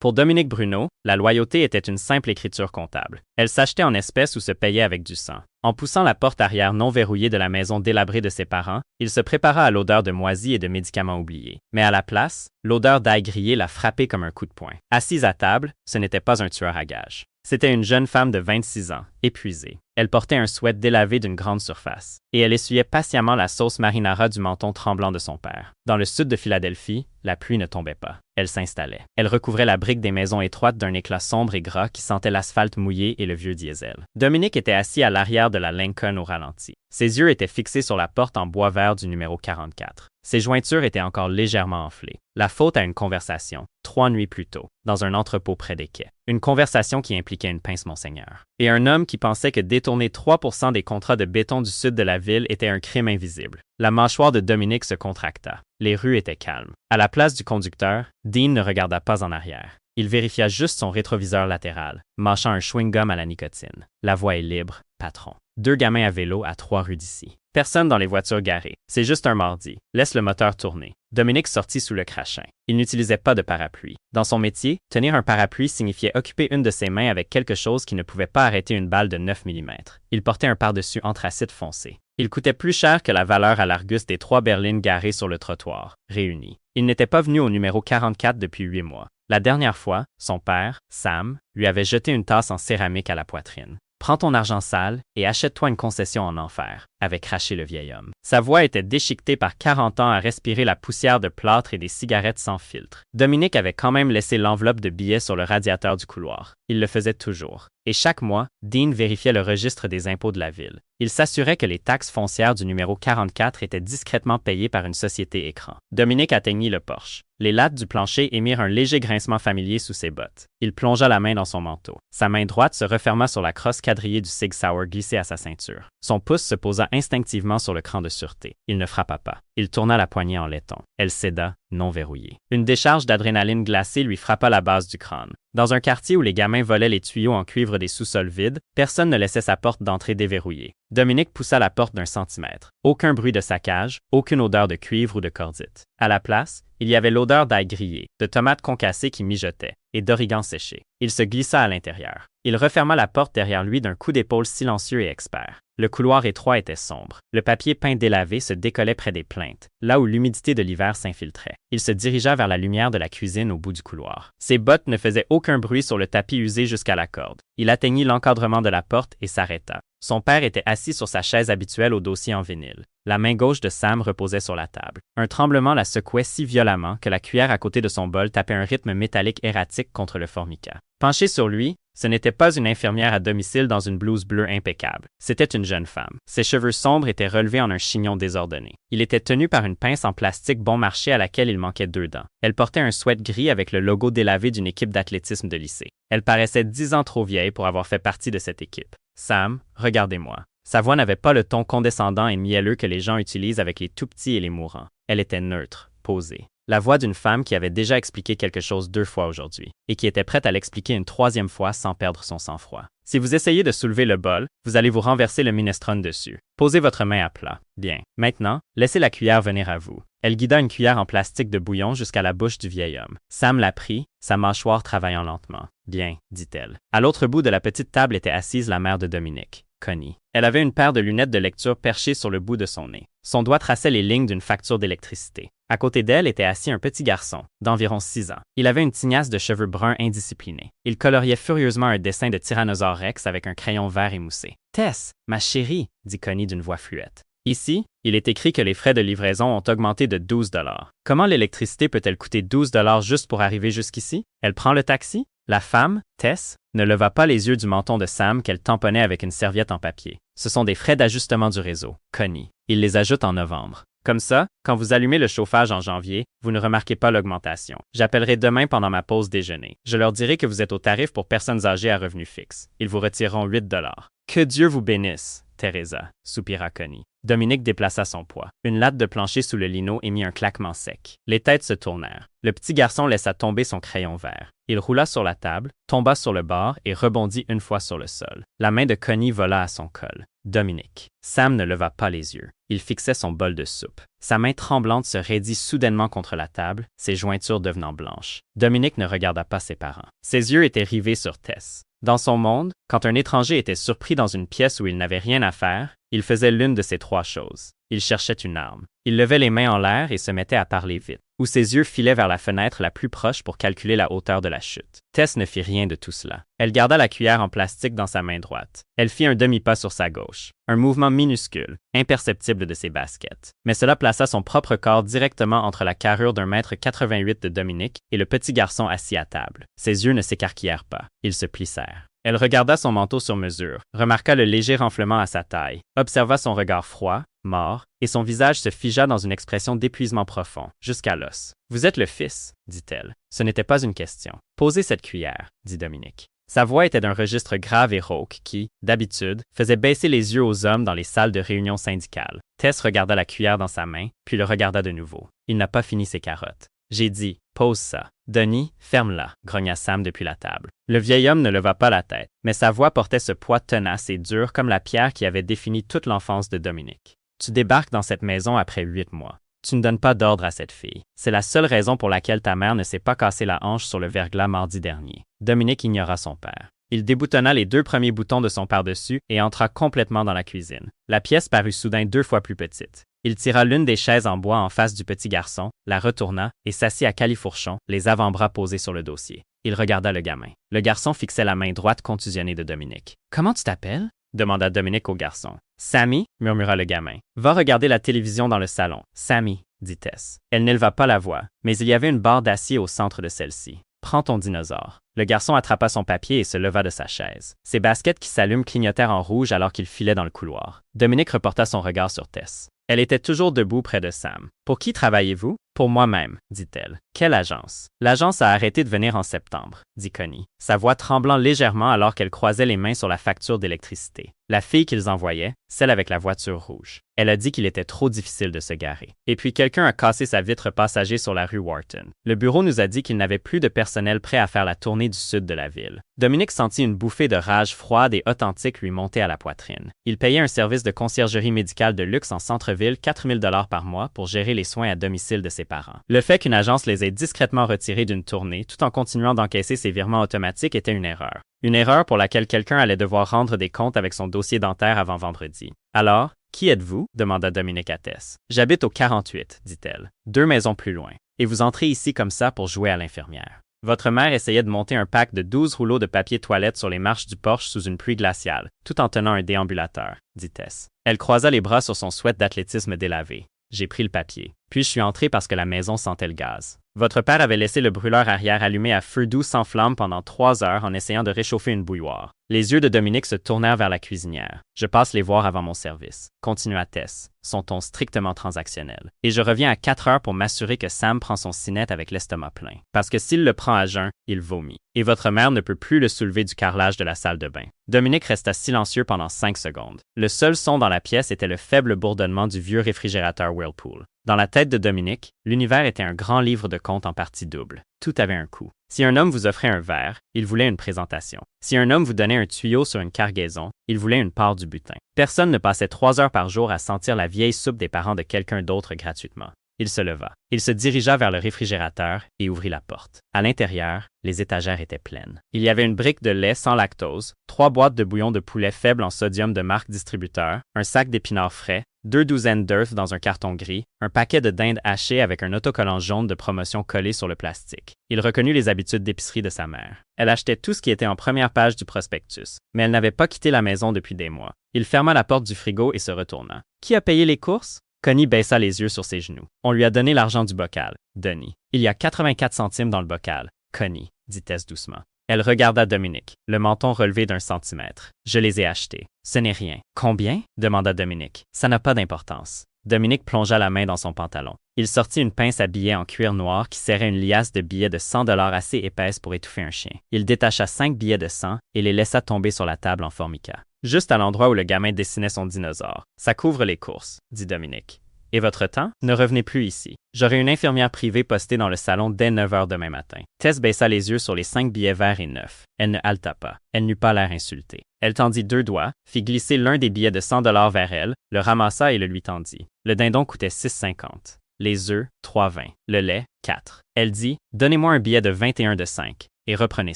Pour Dominique Bruno, la loyauté était une simple écriture comptable. Elle s'achetait en espèces ou se payait avec du sang. En poussant la porte arrière non verrouillée de la maison délabrée de ses parents, il se prépara à l'odeur de moisis et de médicaments oubliés. Mais à la place, l'odeur d'ail grillé l'a frappé comme un coup de poing. Assise à table, ce n'était pas un tueur à gages. C'était une jeune femme de 26 ans, épuisée. Elle portait un sweat délavé d'une grande surface, et elle essuyait patiemment la sauce marinara du menton tremblant de son père. Dans le sud de Philadelphie, la pluie ne tombait pas. Elle s'installait. Elle recouvrait la brique des maisons étroites d'un éclat sombre et gras qui sentait l'asphalte mouillé et le vieux diesel. Dominique était assis à l'arrière de la Lincoln au ralenti. Ses yeux étaient fixés sur la porte en bois vert du numéro 44. Ses jointures étaient encore légèrement enflées. La faute à une conversation, 3 nuits plus tôt, dans un entrepôt près des quais. Une conversation qui impliquait une pince Monseigneur. Et un homme qui pensait que détourner 3% des contrats de béton du sud de la ville était un crime invisible. La mâchoire de Dominique se contracta. Les rues étaient calmes. À la place du conducteur, Dean ne regarda pas en arrière. Il vérifia juste son rétroviseur latéral, mâchant un chewing-gum à la nicotine. La voie est libre, patron. 2 gamins à vélo à 3 rues d'ici. Personne dans les voitures garées. C'est juste un mardi. Laisse le moteur tourner. Dominique sortit sous le crachin. Il n'utilisait pas de parapluie. Dans son métier, tenir un parapluie signifiait occuper une de ses mains avec quelque chose qui ne pouvait pas arrêter une balle de 9 mm. Il portait un pardessus anthracite foncé. Il coûtait plus cher que la valeur à l'Argus des 3 berlines garées sur le trottoir, réunies. Il n'était pas venu au numéro 44 depuis 8 mois. La dernière fois, son père, Sam, lui avait jeté une tasse en céramique à la poitrine. Prends ton argent sale et achète-toi une concession en enfer, avait craché le vieil homme. Sa voix était déchiquetée par 40 ans à respirer la poussière de plâtre et des cigarettes sans filtre. Dominique avait quand même laissé l'enveloppe de billets sur le radiateur du couloir. Il le faisait toujours. Et chaque mois, Dean vérifiait le registre des impôts de la ville. Il s'assurait que les taxes foncières du numéro 44 étaient discrètement payées par une société écran. Dominique atteignit le porche. Les lattes du plancher émirent un léger grincement familier sous ses bottes. Il plongea la main dans son manteau. Sa main droite se referma sur la crosse quadrillée du Sig Sauer glissée à sa ceinture. Son pouce se posa instinctivement sur le cran de sûreté. Il ne frappa pas. Il tourna la poignée en laiton. Elle céda, non verrouillée. Une décharge d'adrénaline glacée lui frappa la base du crâne. Dans un quartier où les gamins volaient les tuyaux en cuivre des sous-sols vides, personne ne laissait sa porte d'entrée déverrouillée. Dominique poussa la porte d'1 centimètre. Aucun bruit de saccage, aucune odeur de cuivre ou de cordite. À la place, il y avait l'odeur d'ail grillé, de tomates concassées qui mijotaient, et d'origan séché. Il se glissa à l'intérieur. Il referma la porte derrière lui d'un coup d'épaule silencieux et expert. Le couloir étroit était sombre. Le papier peint délavé se décollait près des plaintes, là où l'humidité de l'hiver s'infiltrait. Il se dirigea vers la lumière de la cuisine au bout du couloir. Ses bottes ne faisaient aucun bruit sur le tapis usé jusqu'à la corde. Il atteignit l'encadrement de la porte et s'arrêta. Son père était assis sur sa chaise habituelle au dossier en vinyle. La main gauche de Sam reposait sur la table. Un tremblement la secouait si violemment que la cuillère à côté de son bol tapait un rythme métallique erratique contre le formica. Penché sur lui, ce n'était pas une infirmière à domicile dans une blouse bleue impeccable. C'était une jeune femme. Ses cheveux sombres étaient relevés en un chignon désordonné. Il était tenu par une pince en plastique bon marché à laquelle il manquait 2 dents. Elle portait un sweat gris avec le logo délavé d'une équipe d'athlétisme de lycée. Elle paraissait 10 ans trop vieille pour avoir fait partie de cette équipe. « Sam, regardez-moi. » Sa voix n'avait pas le ton condescendant et mielleux que les gens utilisent avec les tout-petits et les mourants. Elle était neutre, posée. La voix d'une femme qui avait déjà expliqué quelque chose 2 fois aujourd'hui, et qui était prête à l'expliquer une 3e fois sans perdre son sang-froid. Si vous essayez de soulever le bol, vous allez vous renverser le minestrone dessus. Posez votre main à plat. Bien. Maintenant, laissez la cuillère venir à vous. Elle guida une cuillère en plastique de bouillon jusqu'à la bouche du vieil homme. Sam la prit, sa mâchoire travaillant lentement. Bien, dit-elle. À l'autre bout de la petite table était assise la mère de Dominique, Connie. Elle avait une paire de lunettes de lecture perchées sur le bout de son nez. Son doigt traçait les lignes d'une facture d'électricité. À côté d'elle était assis un petit garçon, d'environ 6 ans. Il avait une tignasse de cheveux bruns indisciplinés. Il coloriait furieusement un dessin de Tyrannosaure Rex avec un crayon vert émoussé. « Tess, ma chérie, dit Connie d'une voix fluette. Ici, il est écrit que les frais de livraison ont augmenté de 12 $. Comment l'électricité peut-elle coûter 12 $ juste pour arriver jusqu'ici? Elle prend le taxi? La femme, Tess, ne leva pas les yeux du menton de Sam qu'elle tamponnait avec une serviette en papier. Ce sont des frais d'ajustement du réseau, Connie. Il les ajoute en novembre. Comme ça, quand vous allumez le chauffage en janvier, vous ne remarquez pas l'augmentation. J'appellerai demain pendant ma pause déjeuner. Je leur dirai que vous êtes au tarif pour personnes âgées à revenus fixes. Ils vous retireront 8 $. Que Dieu vous bénisse, Teresa, soupira Connie. Dominique déplaça son poids. Une latte de plancher sous le lino émit un claquement sec. Les têtes se tournèrent. Le petit garçon laissa tomber son crayon vert. Il roula sur la table, tomba sur le bord et rebondit une fois sur le sol. La main de Connie vola à son col. Dominique. Sam ne leva pas les yeux. Il fixait son bol de soupe. Sa main tremblante se raidit soudainement contre la table, ses jointures devenant blanches. Dominique ne regarda pas ses parents. Ses yeux étaient rivés sur Tess. Dans son monde, quand un étranger était surpris dans une pièce où il n'avait rien à faire, il faisait l'une de ces trois choses. Il cherchait une arme. Il levait les mains en l'air et se mettait à parler vite, ou ses yeux filaient vers la fenêtre la plus proche pour calculer la hauteur de la chute. Tess ne fit rien de tout cela. Elle garda la cuillère en plastique dans sa main droite. Elle fit un demi-pas sur sa gauche, un mouvement minuscule, imperceptible de ses baskets. Mais cela plaça son propre corps directement entre la carrure d'1,88 m de Dominique et le petit garçon assis à table. Ses yeux ne s'écarquillèrent pas. Ils se plissèrent. Elle regarda son manteau sur mesure, remarqua le léger renflement à sa taille, observa son regard froid, mort, et son visage se figea dans une expression d'épuisement profond, jusqu'à l'os. « Vous êtes le fils, » dit-elle. Ce n'était pas une question. « Posez cette cuillère, » dit Dominique. Sa voix était d'un registre grave et rauque qui, d'habitude, faisait baisser les yeux aux hommes dans les salles de réunion syndicales. Tess regarda la cuillère dans sa main, puis le regarda de nouveau. Il n'a pas fini ses carottes. J'ai dit, pose ça. Denis, ferme-la, grogna Sam depuis la table. Le vieil homme ne leva pas la tête, mais sa voix portait ce poids tenace et dur comme la pierre qui avait défini toute l'enfance de Dominique. Tu débarques dans cette maison après 8 mois. Tu ne donnes pas d'ordre à cette fille. C'est la seule raison pour laquelle ta mère ne s'est pas cassé la hanche sur le verglas mardi dernier. Dominique ignora son père. Il déboutonna les 2 premiers boutons de son pardessus et entra complètement dans la cuisine. La pièce parut soudain 2 fois plus petite. Il tira l'une des chaises en bois en face du petit garçon, la retourna et s'assit à califourchon, les avant-bras posés sur le dossier. Il regarda le gamin. Le garçon fixait la main droite contusionnée de Dominique. « Comment tu t'appelles? » demanda Dominique au garçon. « Sammy, » murmura le gamin. « Va regarder la télévision dans le salon. »« Sammy, » dit Tess. Elle n'éleva pas la voix, mais il y avait une barre d'acier au centre de celle-ci. « Prends ton dinosaure. » Le garçon attrapa son papier et se leva de sa chaise. Ses baskets qui s'allument clignotèrent en rouge alors qu'il filait dans le couloir. Dominique reporta son regard sur Tess. Elle était toujours debout près de Sam. « Pour qui travaillez-vous? » « Pour moi-même, » dit-elle. « Quelle agence? » « L'agence a arrêté de venir en septembre, » dit Connie, sa voix tremblant légèrement alors qu'elle croisait les mains sur la facture d'électricité. La fille qu'ils envoyaient, celle avec la voiture rouge. Elle a dit qu'il était trop difficile de se garer. Et puis quelqu'un a cassé sa vitre passager sur la rue Wharton. Le bureau nous a dit qu'il n'avait plus de personnel prêt à faire la tournée du sud de la ville. Dominique sentit une bouffée de rage froide et authentique lui monter à la poitrine. Il payait un service de conciergerie médicale de luxe en centre-ville 4 000 $ par mois pour gérer les soins à domicile de ses parents. Le fait qu'une agence les ait discrètement retirés d'une tournée tout en continuant d'encaisser ses virements automatiques était une erreur. Une erreur pour laquelle quelqu'un allait devoir rendre des comptes avec son dossier dentaire avant vendredi. « Alors, qui êtes-vous? » demanda Dominique à Tess. « J'habite au 48, dit-elle, 2 maisons plus loin, et vous entrez ici comme ça pour jouer à l'infirmière. Votre mère essayait de monter un pack de 12 rouleaux de papier toilette sur les marches du porche sous une pluie glaciale, tout en tenant un déambulateur, dit Tess. Elle croisa les bras sur son sweat d'athlétisme délavé. J'ai pris le papier. Puis je suis entré parce que la maison sentait le gaz. Votre père avait laissé le brûleur arrière allumé à feu doux sans flamme pendant 3 heures en essayant de réchauffer une bouilloire. Les yeux de Dominique se tournèrent vers la cuisinière. Je passe les voir avant mon service, continua Tess, son ton strictement transactionnel. Et je reviens à 4 heures pour m'assurer que Sam prend son cinet avec l'estomac plein. Parce que s'il le prend à jeun, il vomit. Et votre mère ne peut plus le soulever du carrelage de la salle de bain. Dominique resta silencieux pendant 5 secondes. Le seul son dans la pièce était le faible bourdonnement du vieux réfrigérateur Whirlpool. Dans la tête de Dominique, l'univers était un grand livre de contes en partie double. Tout avait un coût. Si un homme vous offrait un verre, il voulait une présentation. Si un homme vous donnait un tuyau sur une cargaison, il voulait une part du butin. Personne ne passait 3 heures par jour à sentir la vieille soupe des parents de quelqu'un d'autre gratuitement. Il se leva. Il se dirigea vers le réfrigérateur et ouvrit la porte. À l'intérieur, les étagères étaient pleines. Il y avait une brique de lait sans lactose, 3 boîtes de bouillon de poulet faible en sodium de marque distributeur, un sac d'épinards frais, 2 douzaines d'œufs dans un carton gris, un paquet de dinde hachée avec un autocollant jaune de promotion collé sur le plastique. Il reconnut les habitudes d'épicerie de sa mère. Elle achetait tout ce qui était en première page du prospectus, mais elle n'avait pas quitté la maison depuis des mois. Il ferma la porte du frigo et se retourna. « Qui a payé les courses? » Connie baissa les yeux sur ses genoux. On lui a donné l'argent du bocal. Denis. Il y a 84 centimes dans le bocal. Connie, dit Tess doucement. Elle regarda Dominique, le menton relevé d'1 centimètre. Je les ai achetés. Ce n'est rien. Combien? Demanda Dominique. Ça n'a pas d'importance. Dominique plongea la main dans son pantalon. Il sortit une pince à billets en cuir noir qui serrait une liasse de billets de 100 $ assez épaisse pour étouffer un chien. Il détacha 5 billets de 100 et les laissa tomber sur la table en formica. Juste à l'endroit où le gamin dessinait son dinosaure. Ça couvre les courses, dit Dominique. Et votre temps? Ne revenez plus ici. J'aurai une infirmière privée postée dans le salon dès 9 heures demain matin. Tess baissa les yeux sur les 5 billets verts et neufs. Elle ne haleta pas. Elle n'eut pas l'air insultée. Elle tendit 2 doigts, fit glisser l'un des billets de 100 $ vers elle, le ramassa et le lui tendit. Le dindon coûtait 6,50. Les œufs, 3,20. Le lait, 4. Elle dit « Donnez-moi un billet de 21 de 5 et reprenez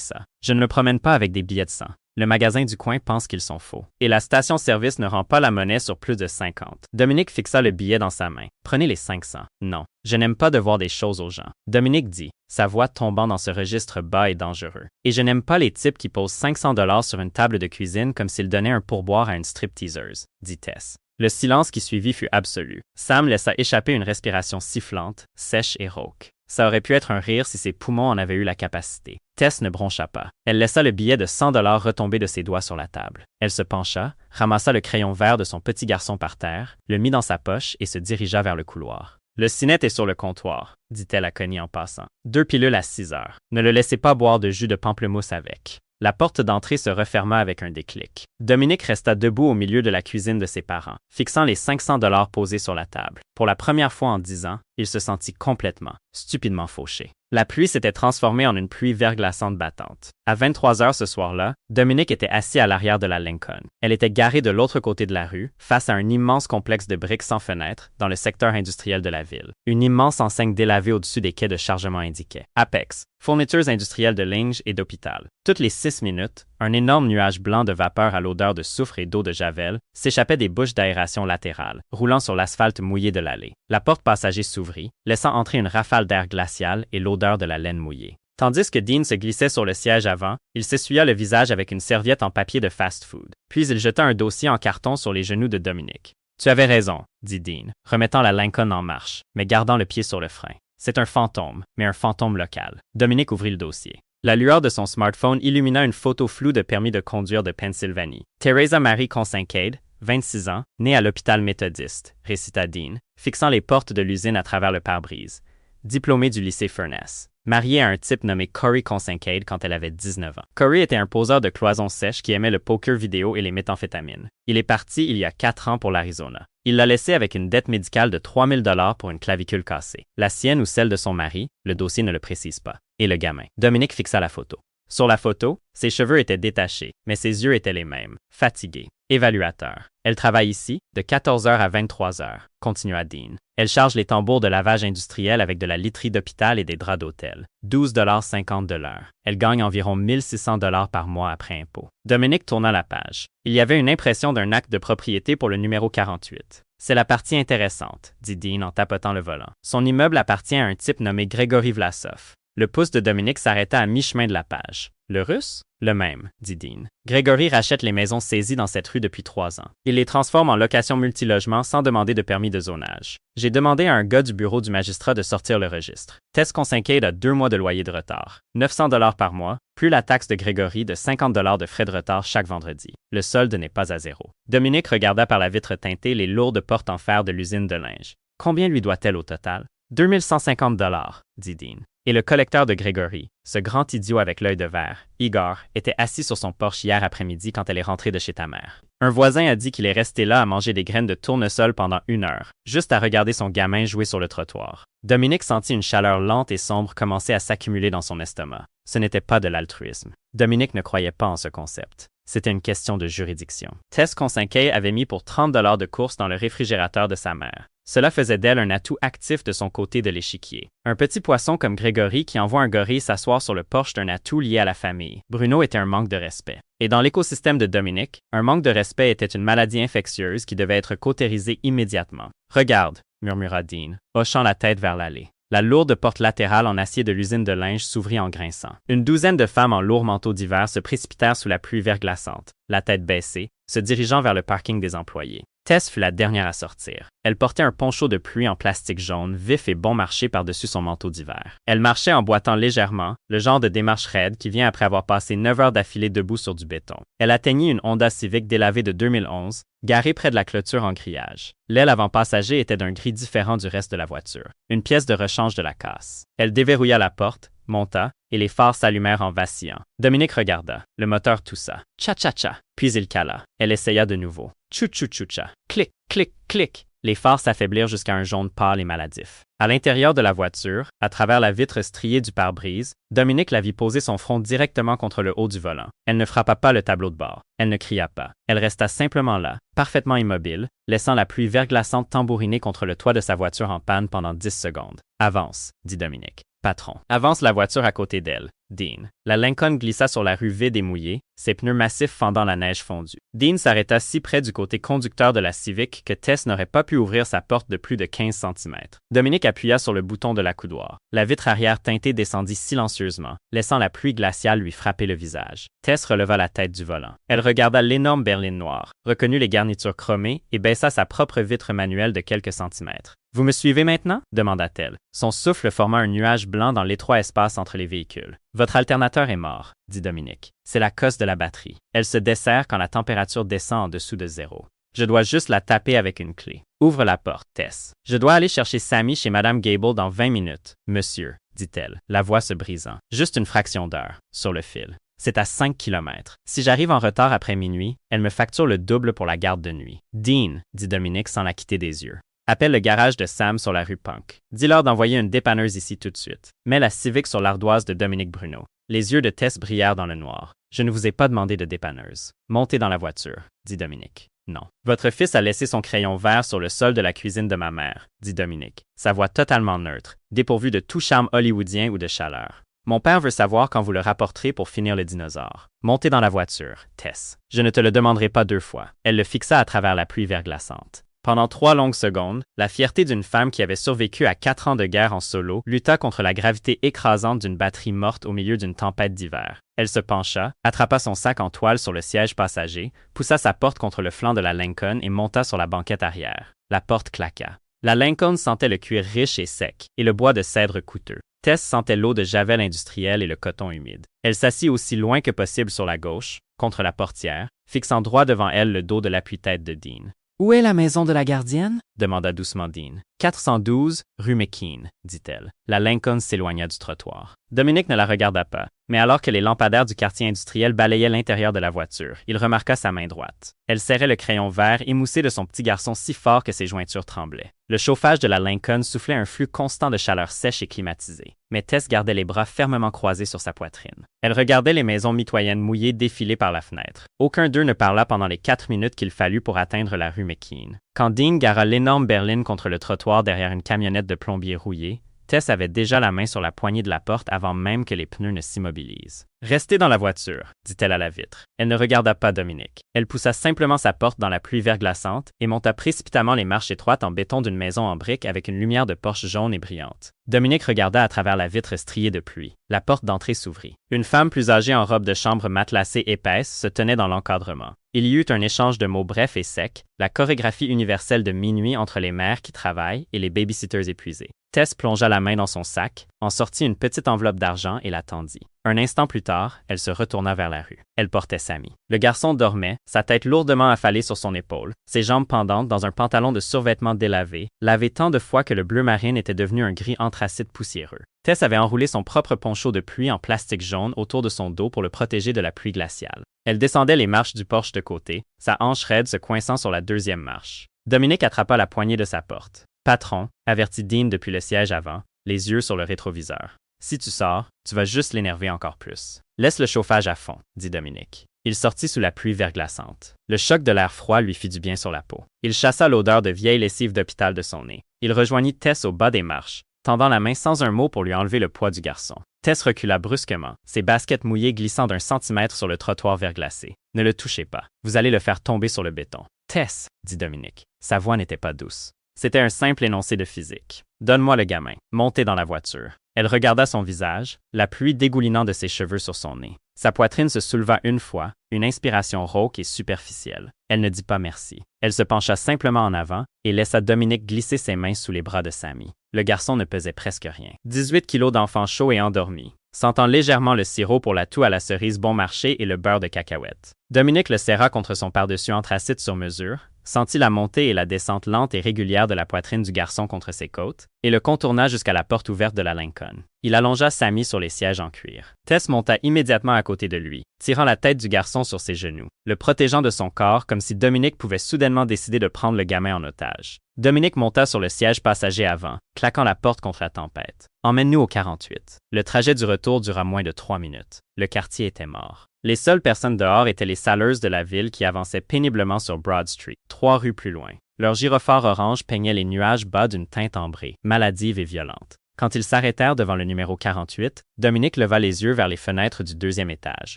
ça. Je ne me promène pas avec des billets de 100. Le magasin du coin pense qu'ils sont faux. Et la station-service ne rend pas la monnaie sur plus de 50. Dominique fixa le billet dans sa main. Prenez les 500. Non, je n'aime pas devoir des choses aux gens. Dominique dit, sa voix tombant dans ce registre bas et dangereux. Et je n'aime pas les types qui posent 500 $ sur une table de cuisine comme s'ils donnaient un pourboire à une stripteaseuse, dit Tess. Le silence qui suivit fut absolu. Sam laissa échapper une respiration sifflante, sèche et rauque. Ça aurait pu être un rire si ses poumons en avaient eu la capacité. Tess ne broncha pas. Elle laissa le billet de 100 $ retomber de ses doigts sur la table. Elle se pencha, ramassa le crayon vert de son petit garçon par terre, le mit dans sa poche et se dirigea vers le couloir. « Le cinet est sur le comptoir », dit-elle à Connie en passant. « 2 pilules à 6 heures. Ne le laissez pas boire de jus de pamplemousse avec. » La porte d'entrée se referma avec un déclic. Dominique resta debout au milieu de la cuisine de ses parents, fixant les 500 $ posés sur la table. Pour la première fois en 10 ans, il se sentit complètement, stupidement fauché. La pluie s'était transformée en une pluie verglaçante battante. À 23 heures ce soir-là, Dominique était assis à l'arrière de la Lincoln. Elle était garée de l'autre côté de la rue, face à un immense complexe de briques sans fenêtres dans le secteur industriel de la ville. Une immense enseigne délavée au-dessus des quais de chargement indiquait « Apex, fournitures industrielles de linge et d'hôpital ». Toutes les 6 minutes, un énorme nuage blanc de vapeur à l'odeur de soufre et d'eau de javel s'échappait des bouches d'aération latérales, roulant sur l'asphalte mouillé de l'allée. La porte passager s'ouvrit, laissant entrer une rafale d'air glacial et l'odeur de la laine mouillée. Tandis que Dean se glissait sur le siège avant, il s'essuya le visage avec une serviette en papier de fast-food. Puis il jeta un dossier en carton sur les genoux de Dominique. « Tu avais raison », dit Dean, remettant la Lincoln en marche, mais gardant le pied sur le frein. « C'est un fantôme, mais un fantôme local. » Dominique ouvrit le dossier. La lueur de son smartphone illumina une photo floue de permis de conduire de Pennsylvanie. Teresa Marie Consincade, 26 ans, née à l'hôpital méthodiste, récita Dean, fixant les portes de l'usine à travers le pare-brise. Diplômée du lycée Furness. Mariée à un type nommé Corey Consincade quand elle avait 19 ans. Corey était un poseur de cloisons sèches qui aimait le poker vidéo et les méthamphétamines. Il est parti il y a 4 ans pour l'Arizona. Il l'a laissé avec une dette médicale de 3 000 $ pour une clavicule cassée. La sienne ou celle de son mari, le dossier ne le précise pas. Et le gamin. Dominique fixa la photo. Sur la photo, ses cheveux étaient détachés, mais ses yeux étaient les mêmes, fatigués. Évaluateur. Elle travaille ici, de 14 heures à 23 heures, continua Dean. Elle charge les tambours de lavage industriel avec de la literie d'hôpital et des draps d'hôtel. 12,50 $ de l'heure. Elle gagne environ 1 600 $ par mois après impôt. Dominique tourna la page. Il y avait une impression d'un acte de propriété pour le numéro 48. C'est la partie intéressante, dit Dean en tapotant le volant. Son immeuble appartient à un type nommé Gregory Vlasov. Le pouce de Dominique s'arrêta à mi-chemin de la page. Le russe? Le même, dit Dean. Gregory rachète les maisons saisies dans cette rue depuis 3 ans. Il les transforme en location multilogement sans demander de permis de zonage. J'ai demandé à un gars du bureau du magistrat de sortir le registre. Tess Consincade a 2 mois de loyer de retard. 900 $ par mois, plus la taxe de Gregory de 50 $ de frais de retard chaque vendredi. Le solde n'est pas à zéro. Dominique regarda par la vitre teintée les lourdes portes en fer de l'usine de linge. Combien lui doit-elle au total? 2150 $, dit Dean. Et le collecteur de Gregory, ce grand idiot avec l'œil de verre, Igor, était assis sur son porche hier après-midi quand elle est rentrée de chez ta mère. Un voisin a dit qu'il est resté là à manger des graines de tournesol pendant 1 heure, juste à regarder son gamin jouer sur le trottoir. Dominique sentit une chaleur lente et sombre commencer à s'accumuler dans son estomac. Ce n'était pas de l'altruisme. Dominique ne croyait pas en ce concept. C'était une question de juridiction. Tess Consincade avait mis pour 30 $ de course dans le réfrigérateur de sa mère. Cela faisait d'elle un atout actif de son côté de l'échiquier. Un petit poisson comme Gregory qui envoie un gorille s'asseoir sur le porche d'un atout lié à la famille. Bruno était un manque de respect. Et dans l'écosystème de Dominique, un manque de respect était une maladie infectieuse qui devait être cautérisée immédiatement. « Regarde », murmura Dean, hochant la tête vers l'allée. La lourde porte latérale en acier de l'usine de linge s'ouvrit en grinçant. Une douzaine de femmes en lourds manteaux d'hiver se précipitèrent sous la pluie verglaçante, la tête baissée, se dirigeant vers le parking des employés. Tess fut la dernière à sortir. Elle portait un poncho de pluie en plastique jaune, vif et bon marché par-dessus son manteau d'hiver. Elle marchait en boitant légèrement, le genre de démarche raide qui vient après avoir passé 9 heures d'affilée debout sur du béton. Elle atteignit une Honda Civic délavée de 2011, garée près de la clôture en grillage. L'aile avant-passager était d'un gris différent du reste de la voiture, une pièce de rechange de la casse. Elle déverrouilla la porte, monta, et les phares s'allumèrent en vacillant. Dominique regarda. Le moteur toussa. Tcha-tcha-tcha. Puis il cala. Elle essaya de nouveau. Tchou-tchou-tchou-tcha. Clic, clic, clic. les phares s'affaiblirent jusqu'à un jaune pâle et maladif. À l'intérieur de la voiture, à travers la vitre striée du pare-brise, Dominique la vit poser son front directement contre le haut du volant. Elle ne frappa pas le tableau de bord. Elle ne cria pas. Elle resta simplement là, parfaitement immobile, laissant la pluie verglaçante tambouriner contre le toit de sa voiture en panne pendant 10 secondes. « Avance », dit Dominique. « Patron. » Avance la voiture à côté d'elle. Dean. La Lincoln glissa sur la rue vide et mouillée, ses pneus massifs fendant la neige fondue. Dean s'arrêta si près du côté conducteur de la Civic que Tess n'aurait pas pu ouvrir sa porte de plus de 15 cm. Dominique appuya sur le bouton de l'accoudoir. La vitre arrière teintée descendit silencieusement, laissant la pluie glaciale lui frapper le visage. Tess releva la tête du volant. Elle regarda l'énorme berline noire, reconnut les garnitures chromées et baissa sa propre vitre manuelle de quelques centimètres. « Vous me suivez maintenant ?» demanda-t-elle. Son souffle forma un nuage blanc dans l'étroit espace entre les véhicules. « Votre alternateur est mort », dit Dominique. « C'est la cosse de la batterie. Elle se dessert quand la température descend en dessous de 0. Je dois juste la taper avec une clé. Ouvre la porte, Tess. Je dois aller chercher Sammy chez Madame Gable dans 20 minutes. Monsieur, dit-elle, la voix se brisant. Juste une fraction d'heure, sur le fil. C'est à 5 km. Si j'arrive en retard après minuit, elle me facture le double pour la garde de nuit. Dean, dit Dominique sans la quitter des yeux. Appelle le garage de Sam sur la rue Punk. Dis-leur d'envoyer une dépanneuse ici tout de suite. Mets la Civic sur l'ardoise de Dominique Bruno. Les yeux de Tess brillèrent dans le noir. Je ne vous ai pas demandé de dépanneuse. Montez dans la voiture, dit Dominique. Non. Votre fils a laissé son crayon vert sur le sol de la cuisine de ma mère, dit Dominique, sa voix totalement neutre, dépourvue de tout charme hollywoodien ou de chaleur. Mon père veut savoir quand vous le rapporterez pour finir le dinosaure. Montez dans la voiture, Tess. Je ne te le demanderai pas 2 fois. Elle le fixa à travers la pluie verglaçante. Pendant 3 longues secondes, la fierté d'une femme qui avait survécu à 4 ans de guerre en solo lutta contre la gravité écrasante d'une batterie morte au milieu d'une tempête d'hiver. Elle se pencha, attrapa son sac en toile sur le siège passager, poussa sa porte contre le flanc de la Lincoln et monta sur la banquette arrière. La porte claqua. La Lincoln sentait le cuir riche et sec, et le bois de cèdre coûteux. Tess sentait l'eau de javel industriel et le coton humide. Elle s'assit aussi loin que possible sur la gauche, contre la portière, fixant droit devant elle le dos de l'appui-tête de Dean. « Où est la maison de la gardienne? » demanda doucement Dean. « 412 rue McKean, dit-elle. La Lincoln s'éloigna du trottoir. Dominique ne la regarda pas, mais alors que les lampadaires du quartier industriel balayaient l'intérieur de la voiture, il remarqua sa main droite. Elle serrait le crayon vert émoussé de son petit garçon si fort que ses jointures tremblaient. Le chauffage de la Lincoln soufflait un flux constant de chaleur sèche et climatisée, mais Tess gardait les bras fermement croisés sur sa poitrine. Elle regardait les maisons mitoyennes mouillées défiler par la fenêtre. Aucun d'eux ne parla pendant les 4 minutes qu'il fallut pour atteindre la rue McKean. Quand Dean gara l'énorme berline contre le trottoir derrière une camionnette de plombier rouillé, Tess avait déjà la main sur la poignée de la porte avant même que les pneus ne s'immobilisent. « Restez dans la voiture », dit-elle à la vitre. Elle ne regarda pas Dominique. Elle poussa simplement sa porte dans la pluie verglaçante et monta précipitamment les marches étroites en béton d'une maison en briques avec une lumière de Porsche jaune et brillante. Dominique regarda à travers la vitre striée de pluie. La porte d'entrée s'ouvrit. Une femme plus âgée en robe de chambre matelassée épaisse se tenait dans l'encadrement. Il y eut un échange de mots brefs et secs, la chorégraphie universelle de minuit entre les mères qui travaillent et les babysitters épuisés. Tess plongea la main dans son sac, en sortit une petite enveloppe d'argent et la tendit. Un instant plus tard, elle se retourna vers la rue. Elle portait Sammy. Le garçon dormait, sa tête lourdement affalée sur son épaule, ses jambes pendantes dans un pantalon de survêtement délavé, lavé tant de fois que le bleu marine était devenu un gris anthracite poussiéreux. Tess avait enroulé son propre poncho de pluie en plastique jaune autour de son dos pour le protéger de la pluie glaciale. Elle descendait les marches du porche de côté, sa hanche raide se coinçant sur la 2e marche. Dominique attrapa la poignée de sa porte. « Patron », avertit Dean depuis le siège avant, les yeux sur le rétroviseur. « Si tu sors, tu vas juste l'énerver encore plus. »« Laisse le chauffage à fond, » dit Dominique. Il sortit sous la pluie verglaçante. Le choc de l'air froid lui fit du bien sur la peau. Il chassa l'odeur de vieille lessive d'hôpital de son nez. Il rejoignit Tess au bas des marches, tendant la main sans un mot pour lui enlever le poids du garçon. Tess recula brusquement, ses baskets mouillées glissant d'1 centimètre sur le trottoir verglacé. « Ne le touchez pas. Vous allez le faire tomber sur le béton. »« Tess, » dit Dominique. Sa voix n'était pas douce. C'était un simple énoncé de physique. « Donne-moi le gamin. Montez dans la voiture. » Elle regarda son visage, la pluie dégoulinant de ses cheveux sur son nez. Sa poitrine se souleva une fois, une inspiration rauque et superficielle. Elle ne dit pas merci. Elle se pencha simplement en avant et laissa Dominique glisser ses mains sous les bras de Sammy. Le garçon ne pesait presque rien. 18 kilos d'enfant chaud et endormi, sentant légèrement le sirop pour la toux à la cerise bon marché et le beurre de cacahuète. Dominique le serra contre son par-dessus anthracite sur mesure, sentit la montée et la descente lente et régulière de la poitrine du garçon contre ses côtes, et le contourna jusqu'à la porte ouverte de la Lincoln. Il allongea Sammy sur les sièges en cuir. Tess monta immédiatement à côté de lui, tirant la tête du garçon sur ses genoux, le protégeant de son corps comme si Dominique pouvait soudainement décider de prendre le gamin en otage. Dominique monta sur le siège passager avant, claquant la porte contre la tempête. « Emmène-nous au 48. » Le trajet du retour dura moins de 3 minutes. Le quartier était mort. Les seules personnes dehors étaient les saleuses de la ville qui avançaient péniblement sur Broad Street, 3 rues plus loin. Leur gyrophare orange peignait les nuages bas d'une teinte ambrée, maladive et violente. Quand ils s'arrêtèrent devant le numéro 48, Dominique leva les yeux vers les fenêtres du 2e étage.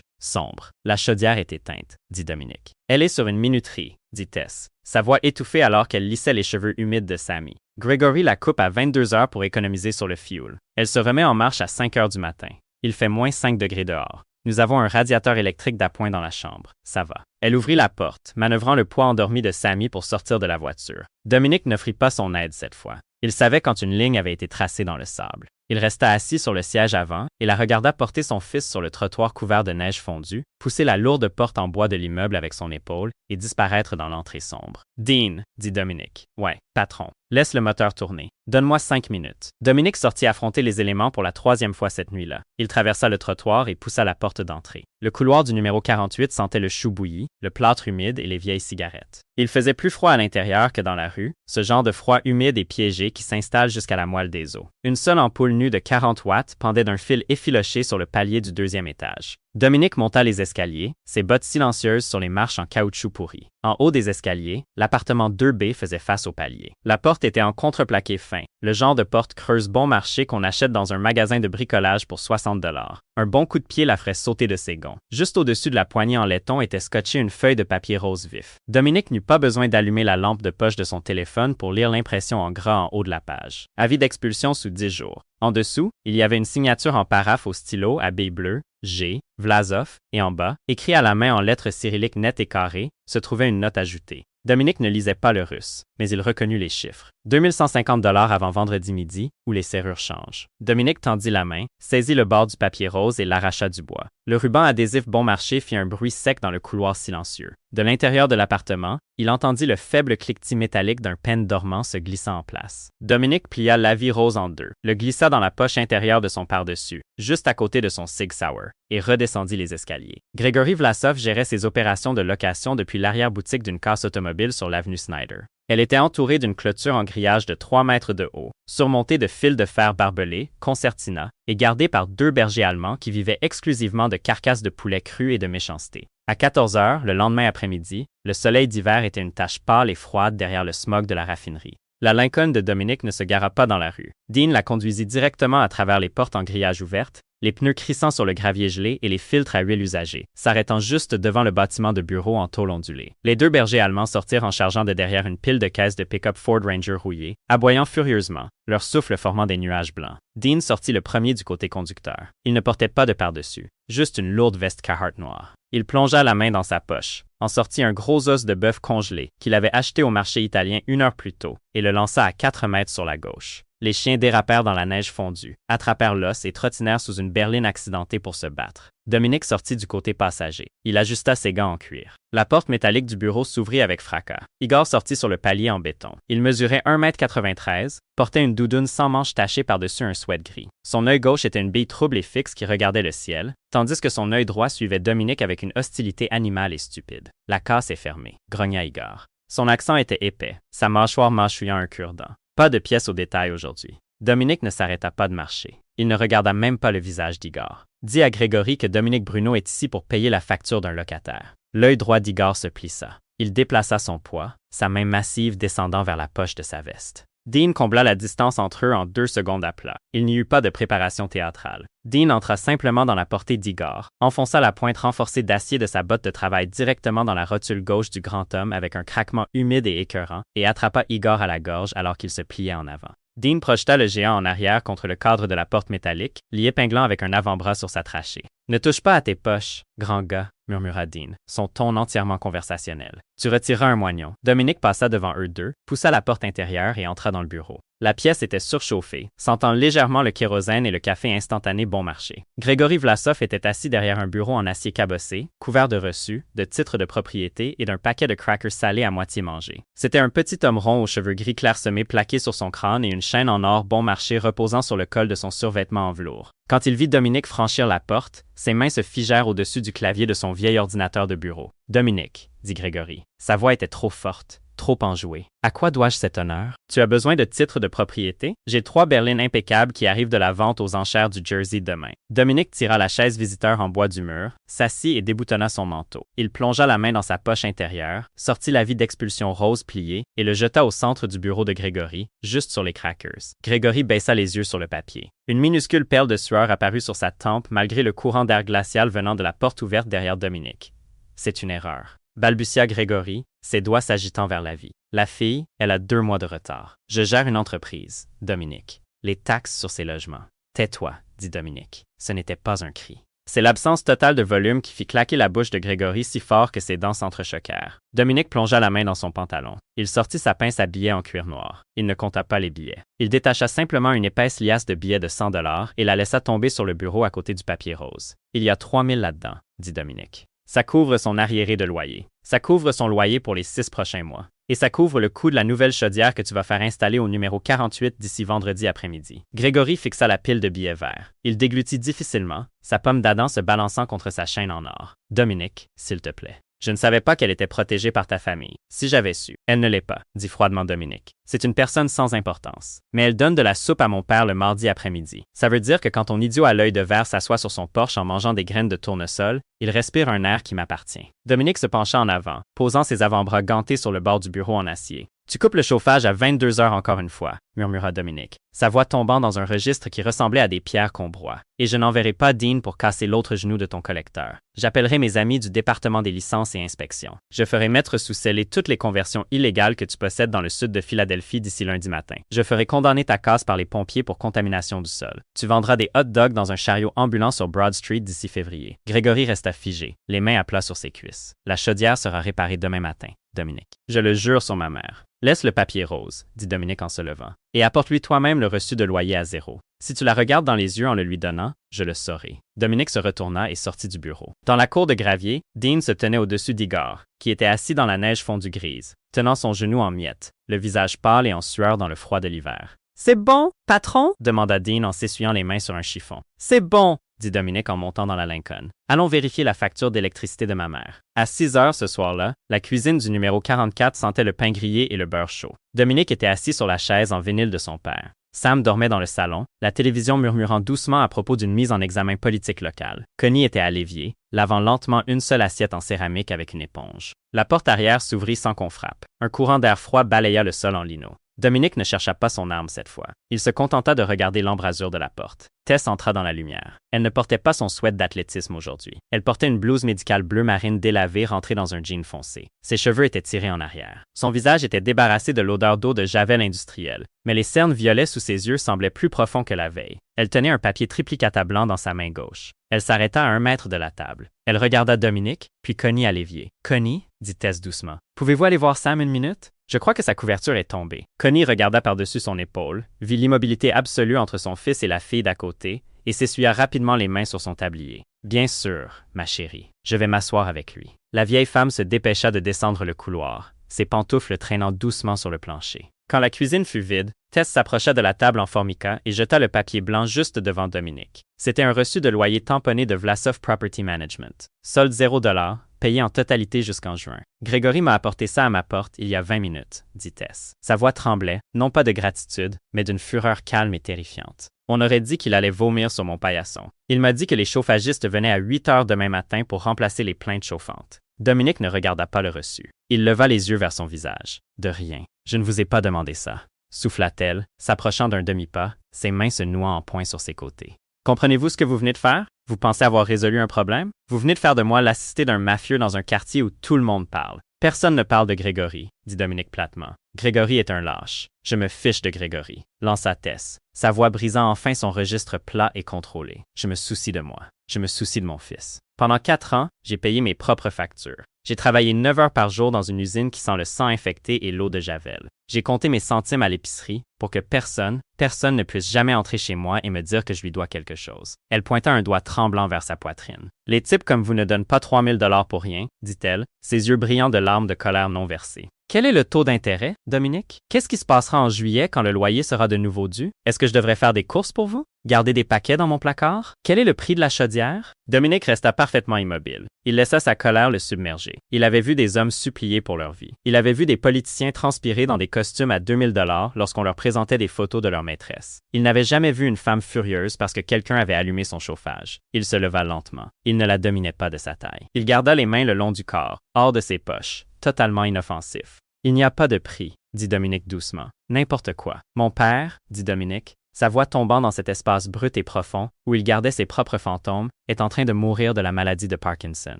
« Sombre. La chaudière est éteinte, » dit Dominique. « Elle est sur une minuterie, » dit Tess, sa voix étouffée alors qu'elle lissait les cheveux humides de Sammy. Gregory la coupe à 22 heures pour économiser sur le fuel. Elle se remet en marche à 5 heures du matin. Il fait moins 5 degrés dehors. Nous avons un radiateur électrique d'appoint dans la chambre. Ça va. Elle ouvrit la porte, manœuvrant le poids endormi de Sammy pour sortir de la voiture. Dominique n'offrit pas son aide cette fois. Il savait quand une ligne avait été tracée dans le sable. Il resta assis sur le siège avant et la regarda porter son fils sur le trottoir couvert de neige fondue, pousser la lourde porte en bois de l'immeuble avec son épaule et disparaître dans l'entrée sombre. « Dean, » dit Dominique. « Ouais, patron. Laisse le moteur tourner. Donne-moi 5 minutes. » Dominique sortit affronter les éléments pour la 3e fois cette nuit-là. Il traversa le trottoir et poussa la porte d'entrée. Le couloir du numéro 48 sentait le chou bouilli, le plâtre humide et les vieilles cigarettes. Il faisait plus froid à l'intérieur que dans la rue, ce genre de froid humide et piégé qui s'installe jusqu'à la moelle des os. Une seule ampoule nue de 40 watts pendait d'un fil effiloché sur le palier du 2e étage. Dominique monta les escaliers, ses bottes silencieuses sur les marches en caoutchouc pourri. En haut des escaliers, l'appartement 2B faisait face au palier. La porte était en contreplaqué fin, le genre de porte creuse bon marché qu'on achète dans un magasin de bricolage pour 60 $. Un bon coup de pied la ferait sauter de ses gonds. Juste au-dessus de la poignée en laiton était scotchée une feuille de papier rose vif. Dominique n'eut pas besoin d'allumer la lampe de poche de son téléphone pour lire l'impression en gras en haut de la page. Avis d'expulsion sous 10 jours. En dessous, il y avait une signature en paraphe au stylo à billes bleues, G, Vlasov, et en bas, écrit à la main en lettres cyrilliques nettes et carrées, se trouvait une note ajoutée. Dominique ne lisait pas le russe, mais il reconnut les chiffres. 2150 $ avant vendredi midi, où les serrures changent. Dominique tendit la main, saisit le bord du papier rose et l'arracha du bois. Le ruban adhésif bon marché fit un bruit sec dans le couloir silencieux. De l'intérieur de l'appartement, il entendit le faible cliquetis métallique d'un pêne dormant se glissant en place. Dominique plia l'avis rose en deux, le glissa dans la poche intérieure de son pardessus, juste à côté de son Sig Sauer, et redescendit les escaliers. Gregory Vlasov gérait ses opérations de location depuis l'arrière-boutique d'une casse automobile sur l'avenue Snyder. Elle était entourée d'une clôture en grillage de 3 mètres de haut, surmontée de fils de fer barbelés, concertina, et gardée par 2 bergers allemands qui vivaient exclusivement de carcasses de poulet crues et de méchanceté. À 14 heures, le lendemain après-midi, le soleil d'hiver était une tache pâle et froide derrière le smog de la raffinerie. La Lincoln de Dominique ne se gara pas dans la rue. Dean la conduisit directement à travers les portes en grillage ouvertes, les pneus crissant sur le gravier gelé et les filtres à huile usagée, s'arrêtant juste devant le bâtiment de bureau en tôle ondulée. Les 2 bergers allemands sortirent en chargeant de derrière une pile de caisses de pick-up Ford Ranger rouillées, aboyant furieusement, leur souffle formant des nuages blancs. Dean sortit le premier du côté conducteur. Il ne portait pas de par-dessus, juste une lourde veste Carhartt noire. Il plongea la main dans sa poche, en sortit un gros os de bœuf congelé qu'il avait acheté au marché italien 1 heure plus tôt et le lança à 4 mètres sur la gauche. Les chiens dérapèrent dans la neige fondue, attrapèrent l'os et trottinèrent sous une berline accidentée pour se battre. Dominique sortit du côté passager. Il ajusta ses gants en cuir. La porte métallique du bureau s'ouvrit avec fracas. Igor sortit sur le palier en béton. Il mesurait 1,93 m, portait une doudoune sans manches tachée par-dessus un sweat gris. Son œil gauche était une bille trouble et fixe qui regardait le ciel, tandis que son œil droit suivait Dominique avec une hostilité animale et stupide. « La casse est fermée », grogna Igor. Son accent était épais, sa mâchoire mâchouillant un cure-dent. Pas de pièces au détail aujourd'hui. Dominique ne s'arrêta pas de marcher. Il ne regarda même pas le visage d'Igor. Dis à Gregory que Dominique Bruno est ici pour payer la facture d'un locataire. L'œil droit d'Igor se plissa. Il déplaça son poids, sa main massive descendant vers la poche de sa veste. Dean combla la distance entre eux en 2 secondes à plat. Il n'y eut pas de préparation théâtrale. Dean entra simplement dans la portée d'Igor, enfonça la pointe renforcée d'acier de sa botte de travail directement dans la rotule gauche du grand homme avec un craquement humide et écœurant, et attrapa Igor à la gorge alors qu'il se pliait en avant. Dean projeta le géant en arrière contre le cadre de la porte métallique, l'y épinglant avec un avant-bras sur sa trachée. « Ne touche pas à tes poches, grand gars », murmura Dean, son ton entièrement conversationnel. Tu retireras un moignon. Dominique passa devant eux deux, poussa la porte intérieure et entra dans le bureau. La pièce était surchauffée, sentant légèrement le kérosène et le café instantané bon marché. Gregory Vlasov était assis derrière un bureau en acier cabossé, couvert de reçus, de titres de propriété et d'un paquet de crackers salés à moitié mangés. C'était un petit homme rond aux cheveux gris clairsemés plaqués sur son crâne et une chaîne en or bon marché reposant sur le col de son survêtement en velours. Quand il vit Dominique franchir la porte, ses mains se figèrent au-dessus du clavier de son vieil ordinateur de bureau. « Dominique », dit Gregory. Sa voix était trop forte, trop enjoué. À quoi dois-je cet honneur? Tu as besoin de titres de propriété? J'ai 3 berlines impeccables qui arrivent de la vente aux enchères du Jersey demain. Dominique tira la chaise visiteur en bois du mur, s'assit et déboutonna son manteau. Il plongea la main dans sa poche intérieure, sortit l'avis d'expulsion rose plié et le jeta au centre du bureau de Grégory, juste sur les crackers. Grégory baissa les yeux sur le papier. Une minuscule perle de sueur apparut sur sa tempe malgré le courant d'air glacial venant de la porte ouverte derrière Dominique. C'est une erreur, balbutia Grégory, ses doigts s'agitant vers la vie. La fille, elle a 2 mois de retard. Je gère une entreprise, Dominique. Les taxes sur ses logements. Tais-toi, dit Dominique. Ce n'était pas un cri. C'est l'absence totale de volume qui fit claquer la bouche de Grégory si fort que ses dents s'entrechoquèrent. Dominique plongea la main dans son pantalon. Il sortit sa pince à billets en cuir noir. Il ne compta pas les billets. Il détacha simplement une épaisse liasse de billets de 100 $ et la laissa tomber sur le bureau à côté du papier rose. Il y a 3 000 là-dedans, dit Dominique. Ça couvre son arriéré de loyer. Ça couvre son loyer pour les 6 prochains mois. Et ça couvre le coût de la nouvelle chaudière que tu vas faire installer au numéro 48 d'ici vendredi après-midi. Grégory fixa la pile de billets verts. Il déglutit difficilement, sa pomme d'Adam se balançant contre sa chaîne en or. Dominique, s'il te plaît. Je ne savais pas qu'elle était protégée par ta famille. Si j'avais su. Elle ne l'est pas, dit froidement Dominique. C'est une personne sans importance. Mais elle donne de la soupe à mon père le mardi après-midi. Ça veut dire que quand ton idiot à l'œil de verre s'assoit sur son porche en mangeant des graines de tournesol, il respire un air qui m'appartient. Dominique se pencha en avant, posant ses avant-bras gantés sur le bord du bureau en acier. Tu coupes le chauffage à 22 heures encore une fois, murmura Dominique, sa voix tombant dans un registre qui ressemblait à des pierres qu'on broie. Et je n'enverrai pas Dean pour casser l'autre genou de ton collecteur. J'appellerai mes amis du département des licences et inspections. Je ferai mettre sous scellé toutes les conversions illégales que tu possèdes dans le sud de Philadelphie d'ici lundi matin. Je ferai condamner ta casse par les pompiers pour contamination du sol. Tu vendras des hot dogs dans un chariot ambulant sur Broad Street d'ici février. Grégory resta figé, les mains à plat sur ses cuisses. La chaudière sera réparée demain matin, Dominique. Je le jure sur ma mère. Laisse le papier rose, dit Dominique en se levant, et apporte-lui toi-même le reçu de loyer à 0. Si tu la regardes dans les yeux en le lui donnant, je le saurai. Dominique se retourna et sortit du bureau. Dans la cour de gravier, Dean se tenait au-dessus d'Igor, qui était assis dans la neige fondue grise, tenant son genou en miettes, le visage pâle et en sueur dans le froid de l'hiver. « C'est bon, patron? » demanda Dean en s'essuyant les mains sur un chiffon. « C'est bon, » dit Dominique en montant dans la Lincoln. « Allons vérifier la facture d'électricité de ma mère. » À 6 heures ce soir-là, la cuisine du numéro 44 sentait le pain grillé et le beurre chaud. Dominique était assis sur la chaise en vinyle de son père. Sam dormait dans le salon, la télévision murmurant doucement à propos d'une mise en examen politique locale. Connie était à l'évier, lavant lentement une seule assiette en céramique avec une éponge. La porte arrière s'ouvrit sans qu'on frappe. Un courant d'air froid balaya le sol en lino. Dominique ne chercha pas son arme cette fois. Il se contenta de regarder l'embrasure de la porte. Tess entra dans la lumière. Elle ne portait pas son sweat d'athlétisme aujourd'hui. Elle portait une blouse médicale bleu marine délavée rentrée dans un jean foncé. Ses cheveux étaient tirés en arrière. Son visage était débarrassé de l'odeur d'eau de javel industrielle, mais les cernes violets sous ses yeux semblaient plus profonds que la veille. Elle tenait un papier triplicata blanc dans sa main gauche. Elle s'arrêta à 1 mètre de la table. Elle regarda Dominique, puis Connie à l'évier. « Connie, » dit Tess doucement, « pouvez-vous aller voir Sam 1 minute? » Je crois que sa couverture est tombée. Connie regarda par-dessus son épaule, vit l'immobilité absolue entre son fils et la fille d'à côté, et s'essuya rapidement les mains sur son tablier. « Bien sûr, ma chérie, je vais m'asseoir avec lui. » La vieille femme se dépêcha de descendre le couloir, ses pantoufles traînant doucement sur le plancher. Quand la cuisine fut vide, Tess s'approcha de la table en formica et jeta le papier blanc juste devant Dominique. C'était un reçu de loyer tamponné de Vlasov Property Management. Solde 0 $, payé en totalité jusqu'en juin. Grégory m'a apporté ça à ma porte il y a 20 minutes, dit Tess. Sa voix tremblait, non pas de gratitude, mais d'une fureur calme et terrifiante. On aurait dit qu'il allait vomir sur mon paillasson. Il m'a dit que les chauffagistes venaient à 8 heures demain matin pour remplacer les plaintes chauffantes. Dominique ne regarda pas le reçu. Il leva les yeux vers son visage. « De rien. Je ne vous ai pas demandé ça. » souffla-t-elle, s'approchant d'un demi-pas, ses mains se nouant en poing sur ses côtés. « Comprenez-vous ce que vous venez de faire? Vous pensez avoir résolu un problème? Vous venez de faire de moi l'assisté d'un mafieux dans un quartier où tout le monde parle. Personne ne parle de Grégory, dit Dominique platement. Grégory est un lâche. Je me fiche de Grégory, lança Tess, sa voix brisant enfin son registre plat et contrôlé. Je me soucie de moi. Je me soucie de mon fils. Pendant 4 ans, j'ai payé mes propres factures. J'ai travaillé 9 heures par jour dans une usine qui sent le sang infecté et l'eau de javel. J'ai compté mes centimes à l'épicerie pour que personne ne puisse jamais entrer chez moi et me dire que je lui dois quelque chose. Elle pointa un doigt tremblant vers sa poitrine. Les types comme vous ne donnent pas 3000 $ pour rien, dit-elle, ses yeux brillants de larmes de colère non versées. Quel est le taux d'intérêt, Dominique? Qu'est-ce qui se passera en juillet quand le loyer sera de nouveau dû? Est-ce que je devrais faire des courses pour vous? Garder des paquets dans mon placard? Quel est le prix de la chaudière? Dominique resta parfaitement immobile. Il laissa sa colère le submerger. Il avait vu des hommes supplier pour leur vie. Il avait vu des politiciens transpirer dans des costumes à 2000 $ lorsqu'on leur présentait des photos de leur maîtresse. Il n'avait jamais vu une femme furieuse parce que quelqu'un avait allumé son chauffage. Il se leva lentement. Il ne la dominait pas de sa taille. Il garda les mains le long du corps, hors de ses poches, totalement inoffensif. « Il n'y a pas de prix, » dit Dominique doucement. « N'importe quoi. »« Mon père, » dit Dominique, sa voix tombant dans cet espace brut et profond où il gardait ses propres fantômes, est en train de mourir de la maladie de Parkinson.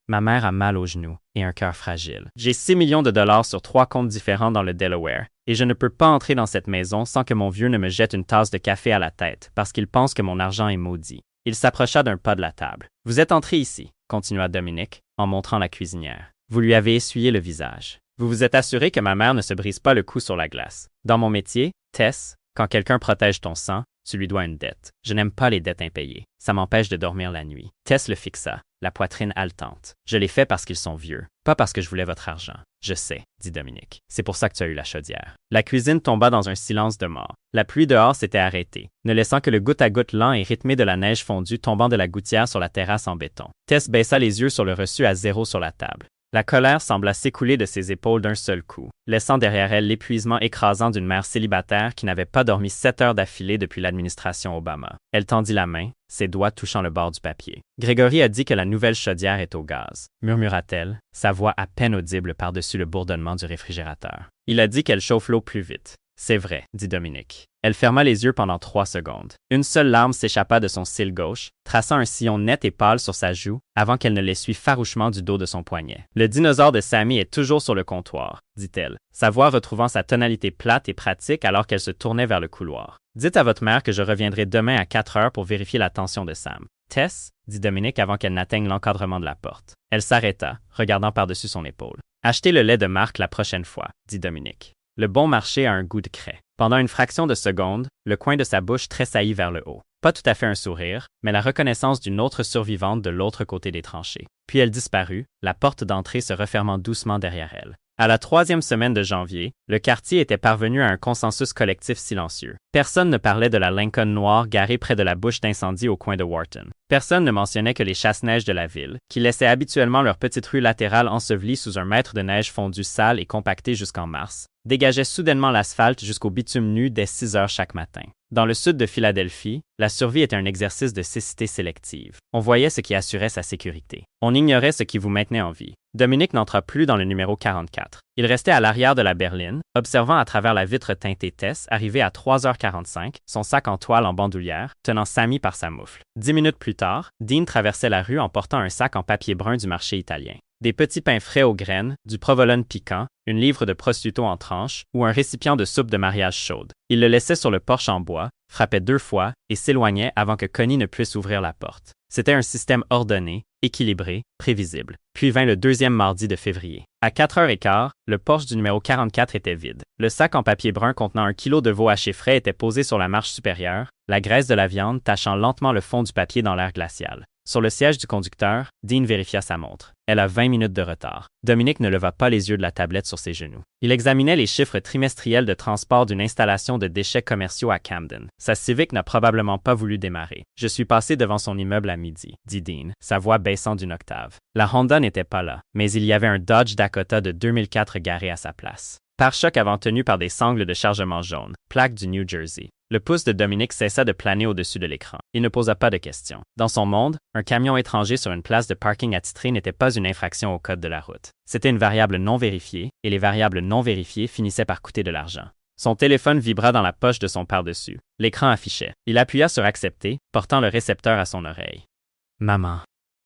Ma mère a mal aux genoux et un cœur fragile. J'ai 6 millions de dollars sur 3 comptes différents dans le Delaware et je ne peux pas entrer dans cette maison sans que mon vieux ne me jette une tasse de café à la tête parce qu'il pense que mon argent est maudit. Il s'approcha d'un pas de la table. « Vous êtes entré ici, » continua Dominique en montrant la cuisinière. « Vous lui avez essuyé le visage. Vous vous êtes assuré que ma mère ne se brise pas le cou sur la glace. Dans mon métier, Tess, quand quelqu'un protège ton sang, tu lui dois une dette. Je n'aime pas les dettes impayées. Ça m'empêche de dormir la nuit. » Tess le fixa, la poitrine haletante. « Je l'ai fait parce qu'ils sont vieux, pas parce que je voulais votre argent. »« Je sais, » dit Dominique. « C'est pour ça que tu as eu la chaudière. » La cuisine tomba dans un silence de mort. La pluie dehors s'était arrêtée, ne laissant que le goutte à goutte lent et rythmé de la neige fondue tombant de la gouttière sur la terrasse en béton. Tess baissa les yeux sur le reçu à 0 sur la table. La colère sembla s'écouler de ses épaules d'un seul coup, laissant derrière elle l'épuisement écrasant d'une mère célibataire qui n'avait pas dormi 7 heures d'affilée depuis l'administration Obama. Elle tendit la main, ses doigts touchant le bord du papier. « Grégory a dit que la nouvelle chaudière est au gaz, » murmura-t-elle, sa voix à peine audible par-dessus le bourdonnement du réfrigérateur. « Il a dit qu'elle chauffe l'eau plus vite. » « C'est vrai, » dit Dominique. Elle ferma les yeux pendant 3 secondes. Une seule larme s'échappa de son cil gauche, traçant un sillon net et pâle sur sa joue avant qu'elle ne l'essuie farouchement du dos de son poignet. « Le dinosaure de Sammy est toujours sur le comptoir, » dit-elle, sa voix retrouvant sa tonalité plate et pratique alors qu'elle se tournait vers le couloir. « Dites à votre mère que je reviendrai demain à 4 heures pour vérifier la tension de Sam. »« Tess, » dit Dominique avant qu'elle n'atteigne l'encadrement de la porte. Elle s'arrêta, regardant par-dessus son épaule. « Achetez le lait de marque la prochaine fois, » dit Dominique. Le bon marché a un goût de craie. Pendant une fraction de seconde, le coin de sa bouche tressaillit vers le haut. Pas tout à fait un sourire, mais la reconnaissance d'une autre survivante de l'autre côté des tranchées. Puis elle disparut, la porte d'entrée se refermant doucement derrière elle. À la 3e semaine de janvier, le quartier était parvenu à un consensus collectif silencieux. Personne ne parlait de la Lincoln noire garée près de la bouche d'incendie au coin de Wharton. Personne ne mentionnait que les chasse-neige de la ville, qui laissaient habituellement leur petite rue latérale ensevelie sous un mètre de neige fondue sale et compactée jusqu'en mars, dégageaient soudainement l'asphalte jusqu'au bitume nu dès 6 heures chaque matin. Dans le sud de Philadelphie, la survie était un exercice de cécité sélective. On voyait ce qui assurait sa sécurité. On ignorait ce qui vous maintenait en vie. Dominique n'entra plus dans le numéro 44. Il restait à l'arrière de la berline, observant à travers la vitre teintée Tess arriver à 3h45, son sac en toile en bandoulière, tenant Sammy par sa moufle. 10 minutes plus tard, Dean traversait la rue en portant un sac en papier brun du marché italien. Des petits pains frais aux graines, du provolone piquant, une livre de prosciutto en tranches ou un récipient de soupe de mariage chaude. Il le laissait sur le porche en bois, frappait 2 fois et s'éloignait avant que Connie ne puisse ouvrir la porte. C'était un système ordonné, équilibré, prévisible. Puis vint le 2e mardi de février. À 4h15, le porche du numéro 44 était vide. Le sac en papier brun contenant 1 kilo de veau haché frais était posé sur la marche supérieure, la graisse de la viande tachant lentement le fond du papier dans l'air glacial. Sur le siège du conducteur, Dean vérifia sa montre. Elle a 20 minutes de retard. Dominique ne leva pas les yeux de la tablette sur ses genoux. Il examinait les chiffres trimestriels de transport d'une installation de déchets commerciaux à Camden. Sa Civic n'a probablement pas voulu démarrer. « Je suis passé devant son immeuble à midi », dit Dean, sa voix baissant d'une octave. La Honda n'était pas là, mais il y avait un Dodge Dakota de 2004 garé à sa place. Pare-choc avant tenu par des sangles de chargement jaune, plaque du New Jersey. Le pouce de Dominique cessa de planer au-dessus de l'écran. Il ne posa pas de questions. Dans son monde, un camion étranger sur une place de parking attitrée n'était pas une infraction au code de la route. C'était une variable non vérifiée, et les variables non vérifiées finissaient par coûter de l'argent. Son téléphone vibra dans la poche de son par-dessus. L'écran affichait. Il appuya sur « Accepter », portant le récepteur à son oreille. « Maman. »«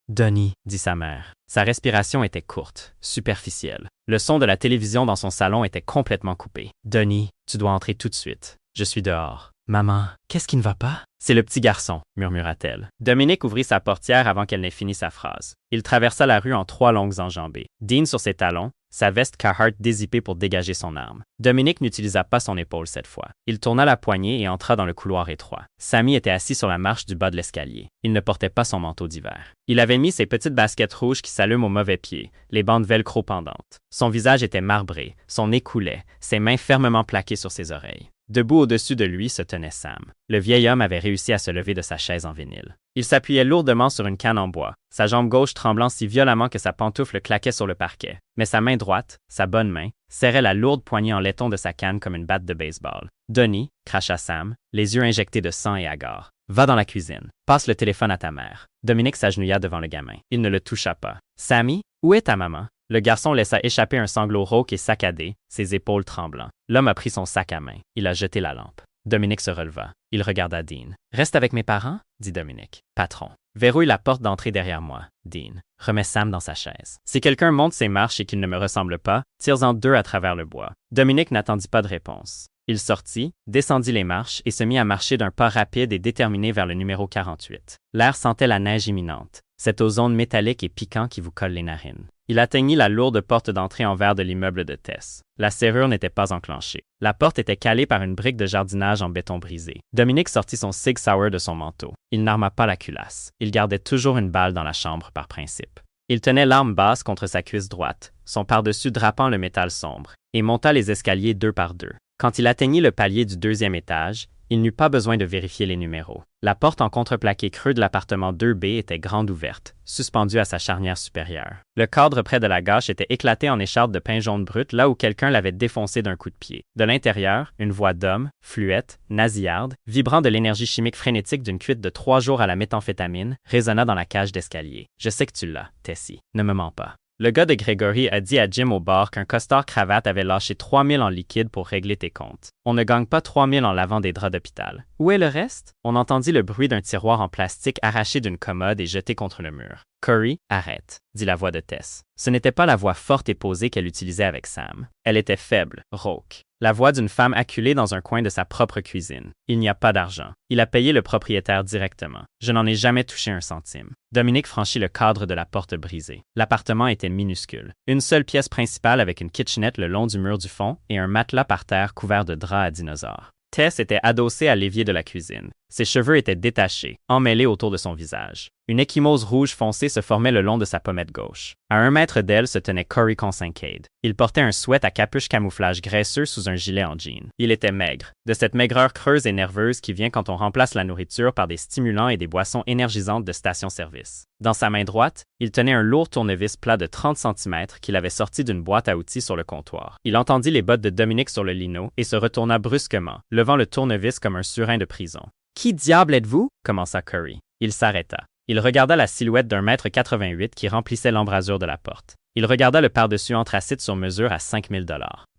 Donnie », dit sa mère. Sa respiration était courte, superficielle. Le son de la télévision dans son salon était complètement coupé. « Donnie, tu dois entrer tout de suite. Je suis dehors. »« Maman, qu'est-ce qui ne va pas? »« C'est le petit garçon, » murmura-t-elle. Dominique ouvrit sa portière avant qu'elle n'ait fini sa phrase. Il traversa la rue en 3 longues enjambées. Dean sur ses talons, sa veste Carhartt dézippée pour dégager son arme. Dominic n'utilisa pas son épaule cette fois. Il tourna la poignée et entra dans le couloir étroit. Sammy était assis sur la marche du bas de l'escalier. Il ne portait pas son manteau d'hiver. Il avait mis ses petites baskets rouges qui s'allument au mauvais pied, les bandes velcro pendantes. Son visage était marbré, son nez coulait, ses mains fermement plaquées sur ses oreilles. Debout au-dessus de lui se tenait Sam. Le vieil homme avait réussi à se lever de sa chaise en vinyle. Il s'appuyait lourdement sur une canne en bois, sa jambe gauche tremblant si violemment que sa pantoufle claquait sur le parquet. Mais sa main droite, sa bonne main, serrait la lourde poignée en laiton de sa canne comme une batte de baseball. « Donnie » cracha Sam, les yeux injectés de sang et hagard. « Va dans la cuisine. Passe le téléphone à ta mère. » Dominic s'agenouilla devant le gamin. Il ne le toucha pas. « Sammy, où est ta maman? » Le garçon laissa échapper un sanglot rauque et saccadé, ses épaules tremblant. L'homme a pris son sac à main. Il a jeté la lampe. Dominic se releva. Il regarda Dean. « Reste avec mes parents? » dit Dominic. « Patron. Verrouille la porte d'entrée derrière moi. » Dean. Remets Sam dans sa chaise. Si quelqu'un monte ses marches et qu'il ne me ressemble pas, tire-en deux à travers le bois. Dominic n'attendit pas de réponse. Il sortit, descendit les marches et se mit à marcher d'un pas rapide et déterminé vers le numéro 48. L'air sentait la neige imminente, cet ozone métallique et piquant qui vous colle les narines. Il atteignit la lourde porte d'entrée en verre de l'immeuble de Tess. La serrure n'était pas enclenchée. La porte était calée par une brique de jardinage en béton brisé. Dominic sortit son Sig Sauer de son manteau. Il n'arma pas la culasse. Il gardait toujours une balle dans la chambre par principe. Il tenait l'arme basse contre sa cuisse droite, son pardessus drapant le métal sombre, et monta les escaliers deux par deux. Quand il atteignit le palier du deuxième étage, il n'eut pas besoin de vérifier les numéros. La porte en contreplaqué creux de l'appartement 2B était grande ouverte, suspendue à sa charnière supérieure. Le cadre près de la gâche était éclaté en écharpe de pain jaune brut là où quelqu'un l'avait défoncé d'un coup de pied. De l'intérieur, une voix d'homme, fluette, nasillarde, vibrant de l'énergie chimique frénétique d'une cuite de 3 jours à la méthamphétamine, résonna dans la cage d'escalier. « Je sais que tu l'as, Tessie. Ne me mens pas. » Le gars de Gregory a dit à Jim au bar qu'un costard cravate avait lâché 3 000 en liquide pour régler tes comptes. On ne gagne pas 3 000 en lavant des draps d'hôpital. Où est le reste? On entendit le bruit d'un tiroir en plastique arraché d'une commode et jeté contre le mur. Corey, arrête, dit la voix de Tess. Ce n'était pas la voix forte et posée qu'elle utilisait avec Sam. Elle était faible, rauque. La voix d'une femme acculée dans un coin de sa propre cuisine. Il n'y a pas d'argent. Il a payé le propriétaire directement. Je n'en ai jamais touché un centime. Dominic franchit le cadre de la porte brisée. L'appartement était minuscule. Une seule pièce principale avec une kitchenette le long du mur du fond et un matelas par terre couvert de draps à dinosaures. Tess était adossée à l'évier de la cuisine. Ses cheveux étaient détachés, emmêlés autour de son visage. Une ecchymose rouge foncée se formait le long de sa pommette gauche. À 1 mètre d'elle se tenait Corey Consincade. Il portait un sweat à capuche camouflage graisseux sous un gilet en jean. Il était maigre, de cette maigreur creuse et nerveuse qui vient quand on remplace la nourriture par des stimulants et des boissons énergisantes de station-service. Dans sa main droite, il tenait un lourd tournevis plat de 30 cm qu'il avait sorti d'une boîte à outils sur le comptoir. Il entendit les bottes de Dominic sur le lino et se retourna brusquement, levant le tournevis comme un surin de prison. « Qui diable êtes-vous? » commença Corey. Il s'arrêta. Il regarda la silhouette d'1,88 m qui remplissait l'embrasure de la porte. Il regarda le pardessus anthracite sur mesure à 5 000 $.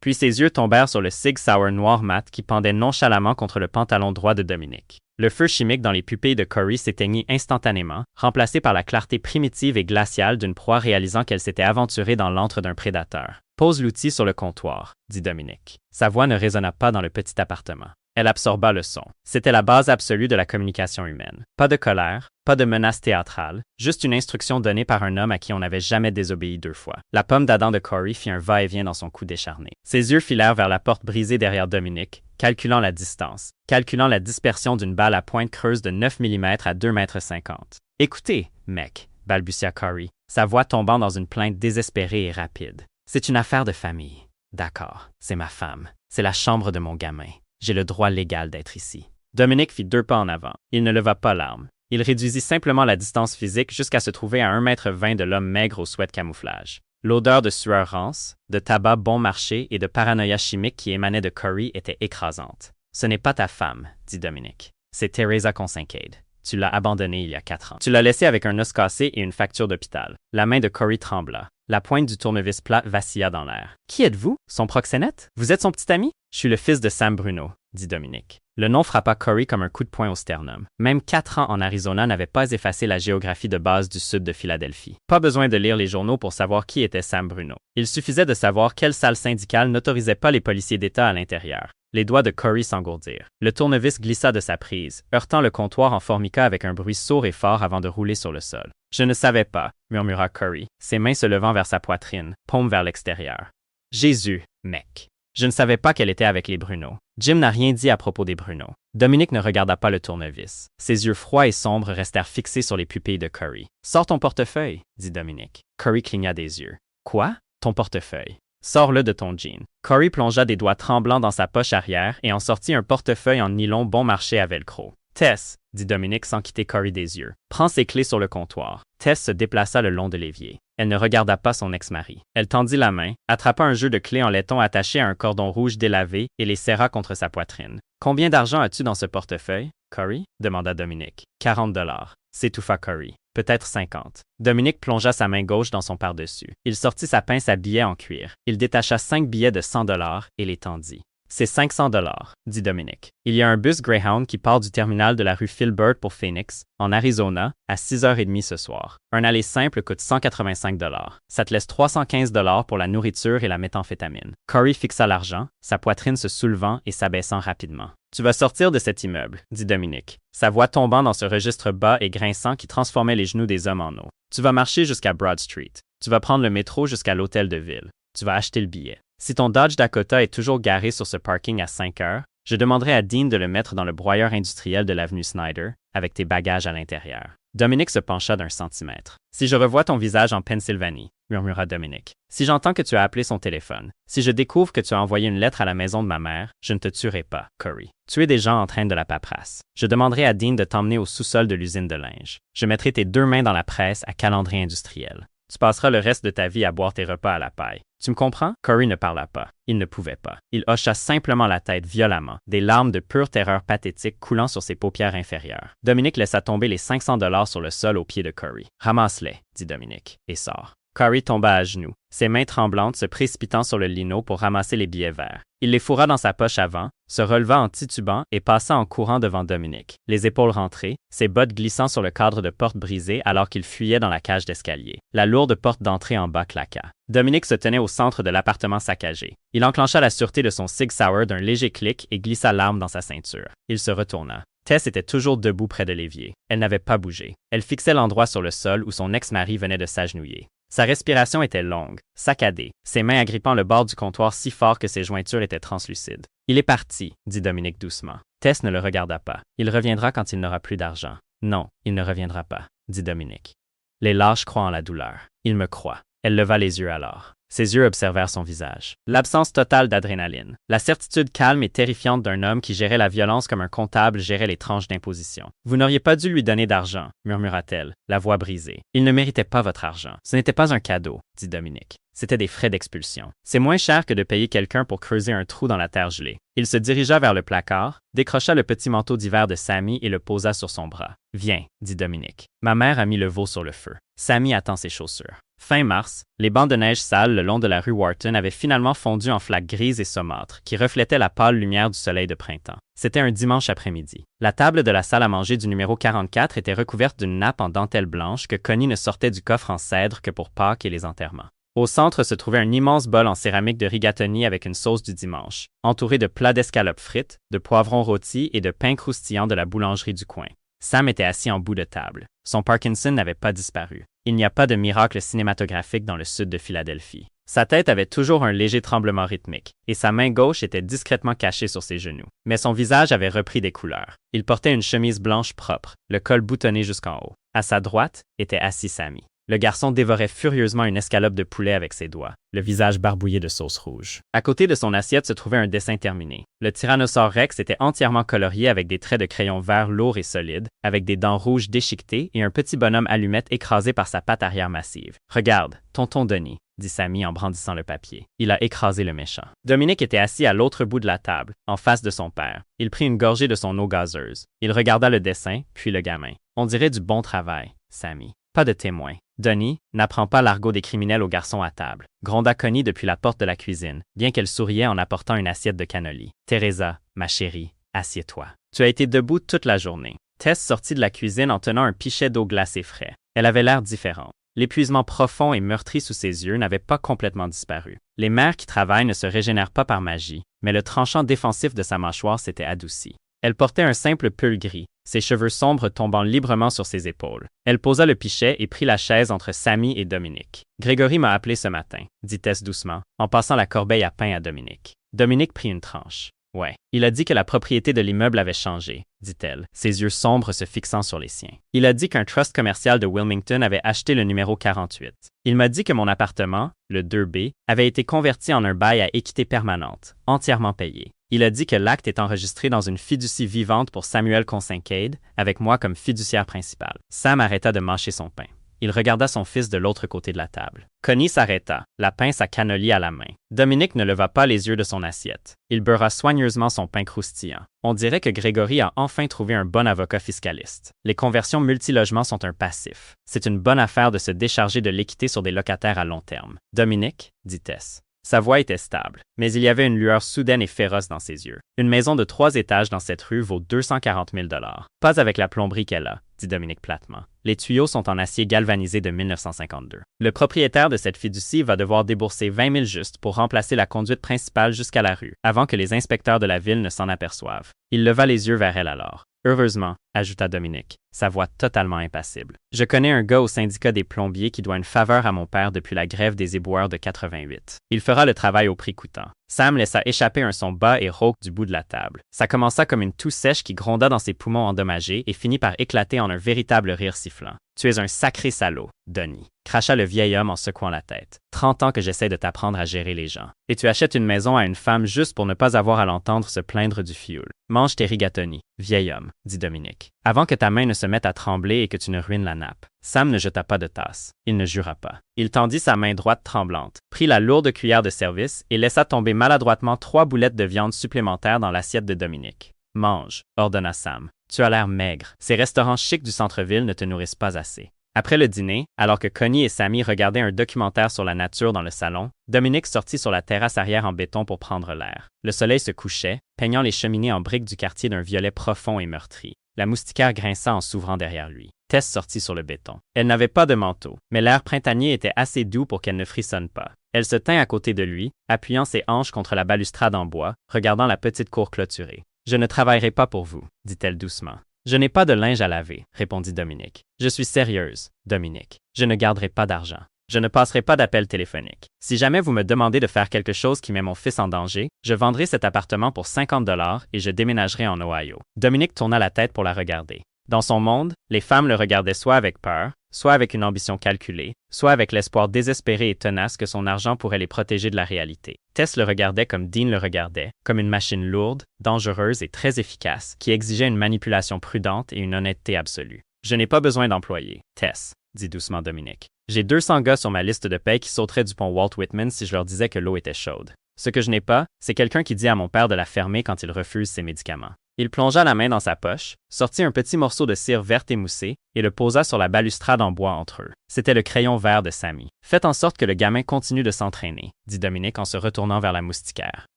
Puis ses yeux tombèrent sur le Sig Sauer noir mat qui pendait nonchalamment contre le pantalon droit de Dominic. Le feu chimique dans les pupilles de Corey s'éteignit instantanément, remplacé par la clarté primitive et glaciale d'une proie réalisant qu'elle s'était aventurée dans l'antre d'un prédateur. « Pose l'outil sur le comptoir, » dit Dominic. Sa voix ne résonna pas dans le petit appartement. Elle absorba le son. C'était la base absolue de la communication humaine. Pas de colère, pas de menace théâtrale, juste une instruction donnée par un homme à qui on n'avait jamais désobéi 2 fois. La pomme d'Adam de Corey fit un va-et-vient dans son cou décharné. Ses yeux filèrent vers la porte brisée derrière Dominic, calculant la distance, calculant la dispersion d'une balle à pointe creuse de 9 mm à 2,50 m. « Écoutez, mec, balbutia Corey, sa voix tombant dans une plainte désespérée et rapide. C'est une affaire de famille. D'accord, c'est ma femme. C'est la chambre de mon gamin. J'ai le droit légal d'être ici. » Dominic fit 2 pas en avant. Il ne leva pas l'arme. Il réduisit simplement la distance physique jusqu'à se trouver à 1,20 m de l'homme maigre au sweat camouflage. L'odeur de sueur rance, de tabac bon marché et de paranoïa chimique qui émanait de Corey était écrasante. « Ce n'est pas ta femme, » dit Dominic. « C'est Teresa Consincade. Tu l'as abandonnée il y a 4 ans. Tu l'as laissée avec un os cassé et une facture d'hôpital. » La main de Corey trembla. La pointe du tournevis plat vacilla dans l'air. « Qui êtes-vous? Son proxénète? Vous êtes son petit ami? »« Je suis le fils de Sam Bruno, » dit Dominic. Le nom frappa Corey comme un coup de poing au sternum. Même 4 ans en Arizona n'avaient pas effacé la géographie de base du sud de Philadelphie. Pas besoin de lire les journaux pour savoir qui était Sam Bruno. Il suffisait de savoir quelle salle syndicale n'autorisait pas les policiers d'État à l'intérieur. Les doigts de Corey s'engourdirent. Le tournevis glissa de sa prise, heurtant le comptoir en formica avec un bruit sourd et fort avant de rouler sur le sol. Je ne savais pas, murmura Corey, ses mains se levant vers sa poitrine, paume vers l'extérieur. Jésus, mec. Je ne savais pas qu'elle était avec les Bruno. Jim n'a rien dit à propos des Bruno. Dominique ne regarda pas le tournevis. Ses yeux froids et sombres restèrent fixés sur les pupilles de Corey. « Sors ton portefeuille, » dit Dominique. Corey cligna des yeux. « Quoi? Ton portefeuille. Sors-le de ton jean. » Corey plongea des doigts tremblants dans sa poche arrière et en sortit un portefeuille en nylon bon marché à velcro. « Tess, » dit Dominique sans quitter Corey des yeux. « Prends ses clés sur le comptoir. » Tess se déplaça le long de l'évier. Elle ne regarda pas son ex-mari. Elle tendit la main, attrapa un jeu de clés en laiton attaché à un cordon rouge délavé et les serra contre sa poitrine. « Combien d'argent as-tu dans ce portefeuille, Corey? » demanda Dominique. « 40 $, s'étouffa Corey. « Peut-être 50. » Dominique plongea sa main gauche dans son pardessus. Il sortit sa pince à billets en cuir. Il détacha 5 billets de 100 $ et les tendit. C'est 500 $, dit Dominique. Il y a un bus Greyhound qui part du terminal de la rue Filbert pour Phoenix, en Arizona, à 6h30 ce soir. Un aller simple coûte 185 $. Ça te laisse 315 $ pour la nourriture et la méthamphétamine. Corey fixa l'argent, sa poitrine se soulevant et s'abaissant rapidement. Tu vas sortir de cet immeuble, dit Dominique, sa voix tombant dans ce registre bas et grinçant qui transformait les genoux des hommes en eau. Tu vas marcher jusqu'à Broad Street. Tu vas prendre le métro jusqu'à l'hôtel de ville. Tu vas acheter le billet. Si ton Dodge Dakota est toujours garé sur ce parking à 5 heures, je demanderai à Dean de le mettre dans le broyeur industriel de l'avenue Snyder, avec tes bagages à l'intérieur. Dominique se pencha d'un centimètre. Si je revois ton visage en Pennsylvanie, murmura Dominique. Si j'entends que tu as appelé son téléphone, si je découvre que tu as envoyé une lettre à la maison de ma mère, je ne te tuerai pas, Corey. Tuer des gens entraîne de la paperasse. Je demanderai à Dean de t'emmener au sous-sol de l'usine de linge. Je mettrai tes 2 mains dans la presse à calendrier industriel. Tu passeras le reste de ta vie à boire tes repas à la paille. Tu me comprends? Corey ne parla pas. Il ne pouvait pas. Il hocha simplement la tête violemment, des larmes de pure terreur pathétique coulant sur ses paupières inférieures. Dominique laissa tomber les 500 $ sur le sol aux pieds de Corey. « Ramasse-les, » dit Dominique, et sort. Corey tomba à genoux, ses mains tremblantes se précipitant sur le lino pour ramasser les billets verts. Il les fourra dans sa poche avant, se releva en titubant et passa en courant devant Dominique, les épaules rentrées, ses bottes glissant sur le cadre de porte brisé alors qu'il fuyait dans la cage d'escalier. La lourde porte d'entrée en bas claqua. Dominique se tenait au centre de l'appartement saccagé. Il enclencha la sûreté de son Sig Sauer d'un léger clic et glissa l'arme dans sa ceinture. Il se retourna. Tess était toujours debout près de l'évier. Elle n'avait pas bougé. Elle fixait l'endroit sur le sol où son ex-mari venait de s'agenouiller. Sa respiration était longue, saccadée, ses mains agrippant le bord du comptoir si fort que ses jointures étaient translucides. « Il est parti, » dit Dominique doucement. Tess ne le regarda pas. « Il reviendra quand il n'aura plus d'argent. »« Non, il ne reviendra pas, » dit Dominique. Les lâches croient en la douleur. Il me croit. Elle leva les yeux alors. Ses yeux observèrent son visage. L'absence totale d'adrénaline. La certitude calme et terrifiante d'un homme qui gérait la violence comme un comptable gérait les tranches d'imposition. « Vous n'auriez pas dû lui donner d'argent, » murmura-t-elle, la voix brisée. « Il ne méritait pas votre argent. Ce n'était pas un cadeau, » dit Dominique. C'était des frais d'expulsion. C'est moins cher que de payer quelqu'un pour creuser un trou dans la terre gelée. Il se dirigea vers le placard, décrocha le petit manteau d'hiver de Sammy et le posa sur son bras. « Viens, » dit Dominique. Ma mère a mis le veau sur le feu. Sammy attend ses chaussures. Fin mars, les bancs de neige sales le long de la rue Wharton avaient finalement fondu en flaques grises et saumâtres qui reflétaient la pâle lumière du soleil de printemps. C'était un dimanche après-midi. La table de la salle à manger du numéro 44 était recouverte d'une nappe en dentelle blanche que Connie ne sortait du coffre en cèdre que pour Pâques et les enterrements. Au centre se trouvait un immense bol en céramique de rigatoni avec une sauce du dimanche, entouré de plats d'escalopes frites, de poivrons rôtis et de pain croustillant de la boulangerie du coin. Sam était assis en bout de table. Son Parkinson n'avait pas disparu. Il n'y a pas de miracle cinématographique dans le sud de Philadelphie. Sa tête avait toujours un léger tremblement rythmique, et sa main gauche était discrètement cachée sur ses genoux. Mais son visage avait repris des couleurs. Il portait une chemise blanche propre, le col boutonné jusqu'en haut. À sa droite était assis Sammy. Le garçon dévorait furieusement une escalope de poulet avec ses doigts, le visage barbouillé de sauce rouge. À côté de son assiette se trouvait un dessin terminé. Le Tyrannosaure Rex était entièrement colorié avec des traits de crayon vert lourds et solides, avec des dents rouges déchiquetées et un petit bonhomme allumette écrasé par sa patte arrière massive. « Regarde, tonton Denis », dit Sammy en brandissant le papier. Il a écrasé le méchant. Dominique était assis à l'autre bout de la table, en face de son père. Il prit une gorgée de son eau gazeuse. Il regarda le dessin, puis le gamin. « On dirait du bon travail, Sammy. Pas de témoin. » Denis n'apprend pas l'argot des criminels aux garçons à table, gronda Connie depuis la porte de la cuisine, bien qu'elle souriait en apportant une assiette de cannoli. Teresa, ma chérie, assieds-toi. Tu as été debout toute la journée. Tess sortit de la cuisine en tenant un pichet d'eau glacée frais. Elle avait l'air différente. L'épuisement profond et meurtri sous ses yeux n'avait pas complètement disparu. Les mères qui travaillent ne se régénèrent pas par magie, mais le tranchant défensif de sa mâchoire s'était adouci. Elle portait un simple pull gris, ses cheveux sombres tombant librement sur ses épaules. Elle posa le pichet et prit la chaise entre Sammy et Dominique. « Grégory m'a appelé ce matin », dit Tess doucement, en passant la corbeille à pain à Dominique. Dominique prit une tranche. « Ouais. Il a dit que la propriété de l'immeuble avait changé », dit-elle, ses yeux sombres se fixant sur les siens. « Il a dit qu'un trust commercial de Wilmington avait acheté le numéro 48. Il m'a dit que mon appartement, le 2B, avait été converti en un bail à équité permanente, entièrement payé. Il a dit que l'acte est enregistré dans une fiducie vivante pour Samuel Consincade, avec moi comme fiduciaire principal. » Sam arrêta de mâcher son pain. Il regarda son fils de l'autre côté de la table. Connie s'arrêta, la pince à cannoli à la main. Dominique ne leva pas les yeux de son assiette. Il beurra soigneusement son pain croustillant. On dirait que Grégory a enfin trouvé un bon avocat fiscaliste. Les conversions multilogements sont un passif. C'est une bonne affaire de se décharger de l'équité sur des locataires à long terme. Dominique, dit Tess. Sa voix était stable, mais il y avait une lueur soudaine et féroce dans ses yeux. Une maison de 3 étages dans cette rue vaut 240 000 $. Pas avec la plomberie qu'elle a, dit Dominique platement. Les tuyaux sont en acier galvanisé de 1952. Le propriétaire de cette fiducie va devoir débourser 20 000 justes pour remplacer la conduite principale jusqu'à la rue, avant que les inspecteurs de la ville ne s'en aperçoivent. Il leva les yeux vers elle alors. Heureusement, ajouta Dominique, sa voix totalement impassible. Je connais un gars au syndicat des plombiers qui doit une faveur à mon père depuis la grève des éboueurs de 88. Il fera le travail au prix coûtant. Sam laissa échapper un son bas et rauque du bout de la table. Ça commença comme une toux sèche qui gronda dans ses poumons endommagés et finit par éclater en un véritable rire sifflant. « Tu es un sacré salaud, Donnie », cracha le vieil homme en secouant la tête. 30 ans que j'essaie de t'apprendre à gérer les gens. Et tu achètes une maison à une femme juste pour ne pas avoir à l'entendre se plaindre du fioul. Mange tes rigatoni, vieil homme, dit Dominique. Avant que ta main ne se mette à trembler et que tu ne ruines la nappe. Sam ne jeta pas de tasse. Il ne jura pas. Il tendit sa main droite tremblante, prit la lourde cuillère de service et laissa tomber maladroitement 3 boulettes de viande supplémentaires dans l'assiette de Dominique. « Mange », ordonna Sam. « Tu as l'air maigre. Ces restaurants chics du centre-ville ne te nourrissent pas assez. » Après le dîner, alors que Connie et Sammy regardaient un documentaire sur la nature dans le salon, Dominique sortit sur la terrasse arrière en béton pour prendre l'air. Le soleil se couchait, peignant les cheminées en briques du quartier d'un violet profond et meurtri. La moustiquaire grinça en s'ouvrant derrière lui. Tess sortit sur le béton. Elle n'avait pas de manteau, mais l'air printanier était assez doux pour qu'elle ne frissonne pas. Elle se tint à côté de lui, appuyant ses hanches contre la balustrade en bois, regardant la petite cour clôturée. « Je ne travaillerai pas pour vous, » dit-elle doucement. « Je n'ai pas de linge à laver, » répondit Dominique. « Je suis sérieuse, Dominique. Je ne garderai pas d'argent. Je ne passerai pas d'appel téléphonique. Si jamais vous me demandez de faire quelque chose qui met mon fils en danger, je vendrai cet appartement pour 50 $ et je déménagerai en Ohio. » Dominique tourna la tête pour la regarder. Dans son monde, les femmes le regardaient soit avec peur, soit avec une ambition calculée, soit avec l'espoir désespéré et tenace que son argent pourrait les protéger de la réalité. Tess le regardait comme Dean le regardait, comme une machine lourde, dangereuse et très efficace, qui exigeait une manipulation prudente et une honnêteté absolue. « Je n'ai pas besoin d'employés, Tess, » dit doucement Dominique. « J'ai 200 gars sur ma liste de paie qui sauteraient du pont Walt Whitman si je leur disais que l'eau était chaude. Ce que je n'ai pas, c'est quelqu'un qui dit à mon père de la fermer quand il refuse ses médicaments. » Il plongea la main dans sa poche, sortit un petit morceau de cire verte émoussée et le posa sur la balustrade en bois entre eux. C'était le crayon vert de Sammy. « Faites en sorte que le gamin continue de s'entraîner, » dit Dominique en se retournant vers la moustiquaire.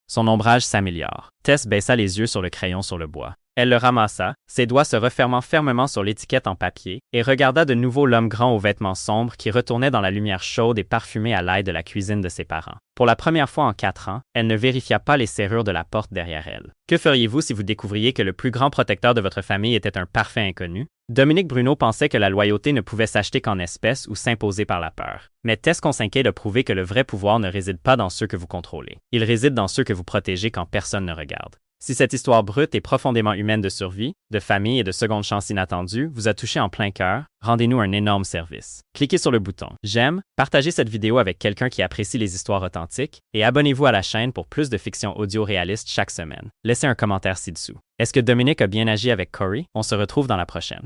Son ombrage s'améliore. Tess baissa les yeux sur le crayon sur le bois. Elle le ramassa, ses doigts se refermant fermement sur l'étiquette en papier, et regarda de nouveau l'homme grand aux vêtements sombres qui retournait dans la lumière chaude et parfumée à l'ail de la cuisine de ses parents. Pour la première fois en 4 ans, elle ne vérifia pas les serrures de la porte derrière elle. Que feriez-vous si vous découvriez que le plus grand protecteur de votre famille était un parfait inconnu? Dominique Bruno pensait que la loyauté ne pouvait s'acheter qu'en espèces ou s'imposer par la peur. Mais Tess Consincade a prouvé que le vrai pouvoir ne réside pas dans ceux que vous contrôlez. Il réside dans ceux que vous protégez quand personne ne regarde. Si cette histoire brute et profondément humaine de survie, de famille et de seconde chance inattendue vous a touché en plein cœur, rendez-nous un énorme service. Cliquez sur le bouton « J'aime », partagez cette vidéo avec quelqu'un qui apprécie les histoires authentiques et abonnez-vous à la chaîne pour plus de fiction audio réaliste chaque semaine. Laissez un commentaire ci-dessous. Est-ce que Dominique a bien agi avec Corey? On se retrouve dans la prochaine.